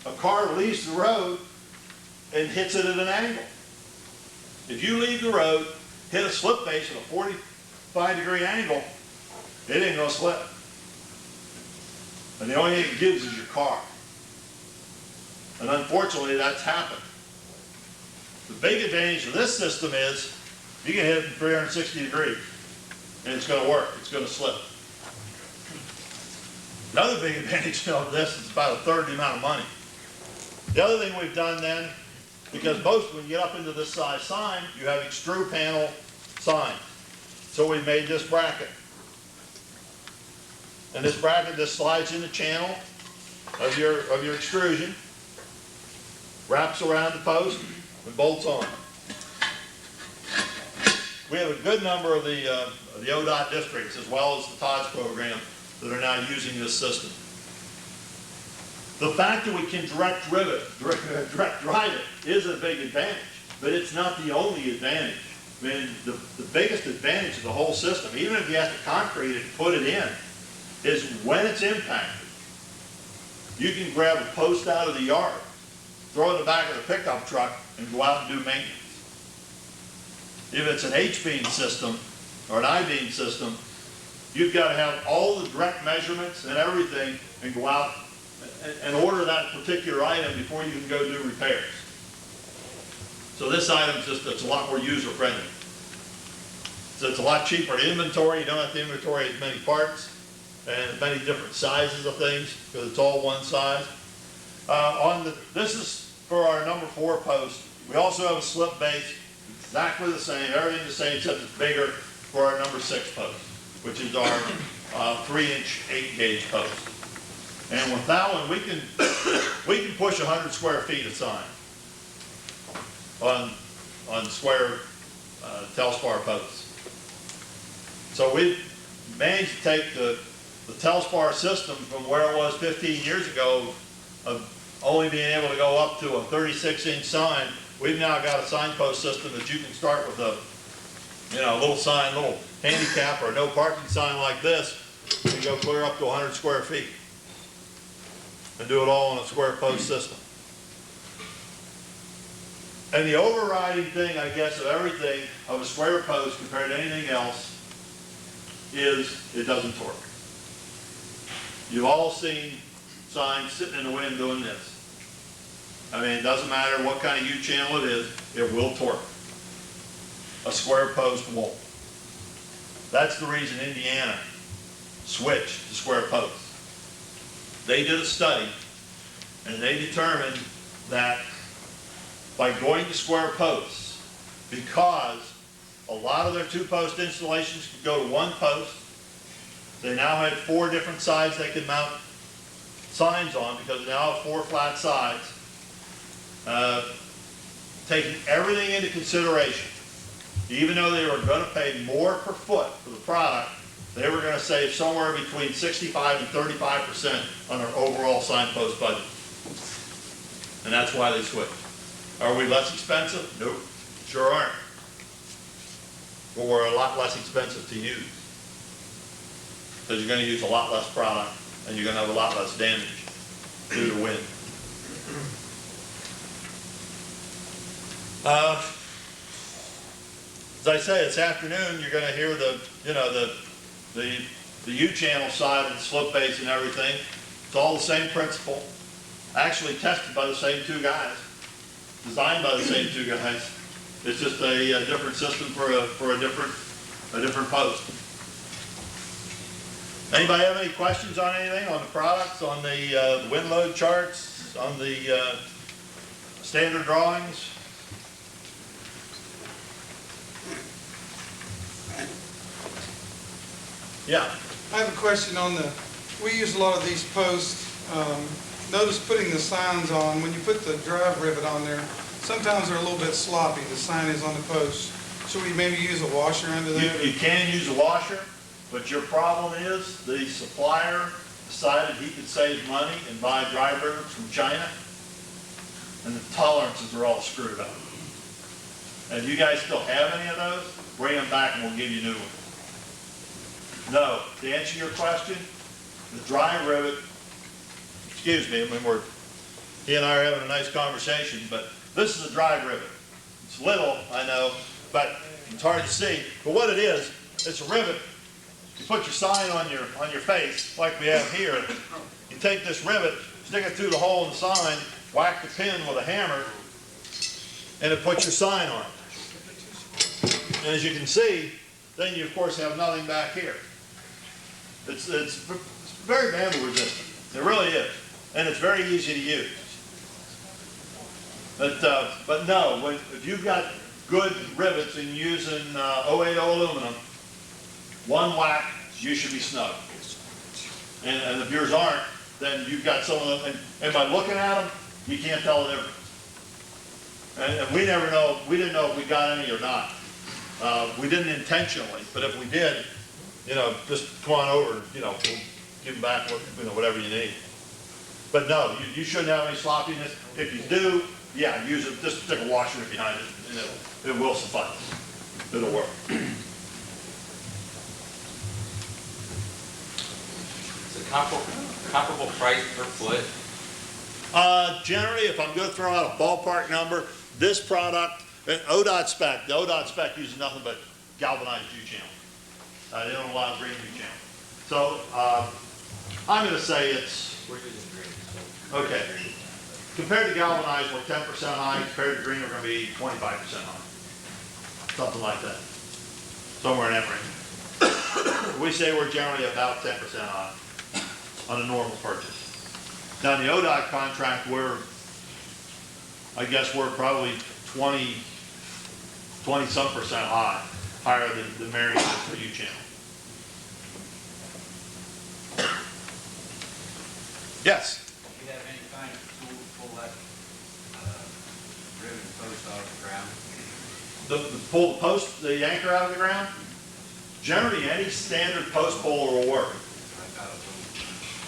A car leaves the road and hits it at an angle. If you leave the road, hit a slip base at a 45-degree angle, it ain't gonna slip. And the only thing it gives is your car. And unfortunately, that's happened. The big advantage of this system is you can hit it in 360 degrees, and it's going to work. It's going to slip. Another big advantage of this is about a third the amount of money. The other thing we've done then, because most when you get up into this size sign, you have extrude panel signs. So we made this bracket. And this bracket just slides in the channel of your extrusion, wraps around the post, and bolts on. We have a good number of the ODOT districts, as well as the TODS program, that are now using this system. The fact that we can direct drive it is a big advantage, but it's not the only advantage. I mean, the biggest advantage of the whole system, even if you have to concrete it and put it in, is when it's impacted, you can grab a post out of the yard, throw it in the back of the pickup truck, and go out and do maintenance. If it's an H-beam system or an I-beam system, you've got to have all the direct measurements and everything and go out and order that particular item before you can go do repairs. So this item's just, it's a lot more user-friendly. So it's a lot cheaper to inventory. You don't have to inventory as many parts and many different sizes of things because it's all one size. This is for our number 4 post. We also have a slip base, exactly the same, everything the same except it's bigger for our number 6 post, which is our 3-inch 8-gauge post. And with that one, we can push 100 square feet of sign on square Telspar posts. So we managed to take the Telspar system from where it was 15 years ago of only being able to go up to a 36-inch sign. We've now got a signpost system that you can start with a little sign, little handicap or no parking sign like this, and go clear up to 100 square feet. And do it all on a square post system. And the overriding thing, I guess, of everything of a square post compared to anything else is it doesn't torque. You've all seen signs sitting in the wind doing this. I mean, it doesn't matter what kind of U-channel it is, it will torque. A square post won't. That's the reason Indiana switched to square posts. They did a study, and they determined that by going to square posts, because a lot of their 2-post installations could go to 1 post, they now had 4 different sides they could mount signs on because they now have 4 flat sides. Taking everything into consideration, even though they were going to pay more per foot for the product, they were going to save somewhere between 65 and 35% on their overall signpost budget. And that's why they switched. Are we less expensive? Nope, sure aren't. But we're a lot less expensive to use. Because you're going to use a lot less product and you're going to have a lot less damage due to wind. As I say, this afternoon you're going to hear the U-channel side of the slip base and everything. It's all the same principle. Actually tested by the same 2 guys. Designed by the same 2 guys. It's just a different system for a different post. Anybody have any questions on anything, on the products, on the wind load charts, on the standard drawings? Yeah. I have a question on we use a lot of these posts. Notice putting the signs on, when you put the drive rivet on there, sometimes they're a little bit sloppy, the sign is on the post. Should we maybe use a washer under there? You can use a washer, but your problem is the supplier decided he could save money and buy drive rivets from China, and the tolerances are all screwed up. And if you guys still have any of those, bring them back and we'll give you new ones. No, to answer your question, the dry rivet, excuse me, I mean, he and I are having a nice conversation, but this is a dry rivet. It's little, I know, but it's hard to see. But what it is, it's a rivet. You put your sign on your face, like we have here. you take this rivet, stick it through the hole in the sign, whack the pin with a hammer, and it puts your sign on it. And as you can see, then you of course have nothing back here. It's very vandal resistant. It really is. And it's very easy to use. But no, if you've got good rivets and using 080 aluminum, one whack, you should be snug. And if yours aren't, then you've got some of them, and by looking at them, you can't tell the difference. And we never know, we didn't know if we got any or not. We didn't intentionally, but if we did, just come on over, we'll give them back, whatever you need. But no, you shouldn't have any sloppiness. If you do, yeah, use it, just stick a washer behind it, and it will suffice. It'll work. It's a comparable price per foot. Generally, if I'm going to throw out a ballpark number, this product, an ODOT spec, the ODOT spec uses nothing but galvanized U-channel. They don't allow green U-channel. So I'm going to say it's, We're using green. So okay. Compared to galvanized, we're 10% high. Compared to green, we're going to be 25% high. Something like that. Somewhere in that range. We say we're generally about 10% high on a normal purchase. Now, in the ODOT contract, I guess we're probably 20-some% high, higher than the Marion is for U-channel. Yes? Do you have any kind of tool to pull that rivet post off the ground? Pull the post, the anchor out of the ground? Generally, any standard post puller will work. I've got a little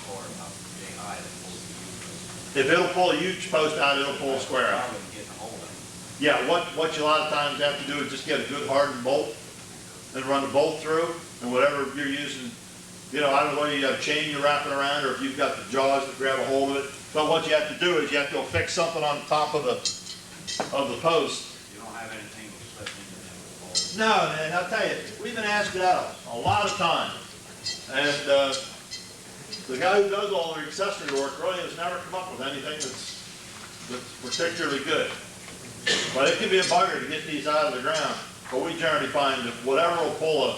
cord up pretty high that pulls the U-post. If it'll pull a huge post out, it'll pull a square out. Probably getting a hold of it. Yeah, what you a lot of times have to do is just get a good hardened bolt and run the bolt through, and whatever you're using, I don't know whether you have a chain you're wrapping around or if you've got the jaws that grab a hold of it. But what you have to do is you have to affix something on the top of the post. You don't have anything to slip into them with a bolt. No, man, I'll tell you, we've been asked that a lot of times. And the guy who does all the accessory work really has never come up with anything that's particularly good. But it can be a bugger to get these out of the ground. But we generally find that whatever will pull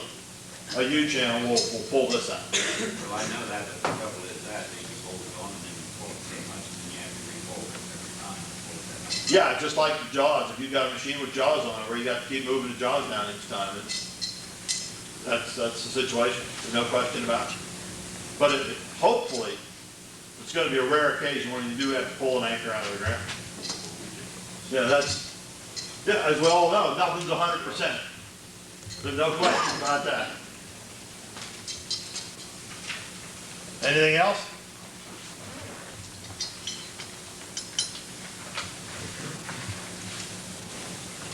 a U-channel will pull this out. Well, I know that, but the trouble is that you can hold it on and then you pull it so much and then you have to re-bolt it every time. Pull it that much. Yeah, just like the jaws. If you've got a machine with jaws on it where you got to keep moving the jaws down each time, that's the situation. There's no question about it. But hopefully, it's going to be a rare occasion when you do have to pull an anchor out of the ground. Yeah, as we all know, nothing's 100%. There's no question about that. Anything else?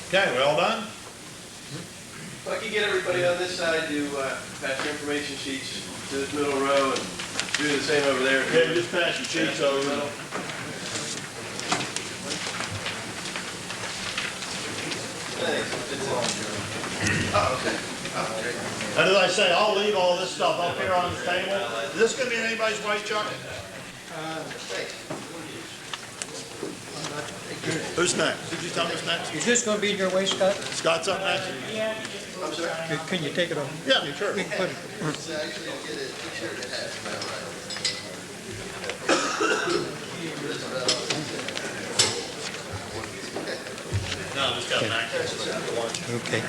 Okay, we all done? If I could get everybody on this side to pass your information sheets to this middle row and do the same over there. Yeah, just pass your sheets over. Oh, okay. Oh, great. And as I say, I'll leave all this stuff up here on the table. Is this going to be in anybody's way, Chuck? Thanks. Who's next? Did you tell me who's next? Is this going to be in your way, Scott? Scott's up next? I'm sorry. Can you take it over? Yeah, sure. We can put it. It's actually get a t-shirt and hat. No, just got an actor. Okay.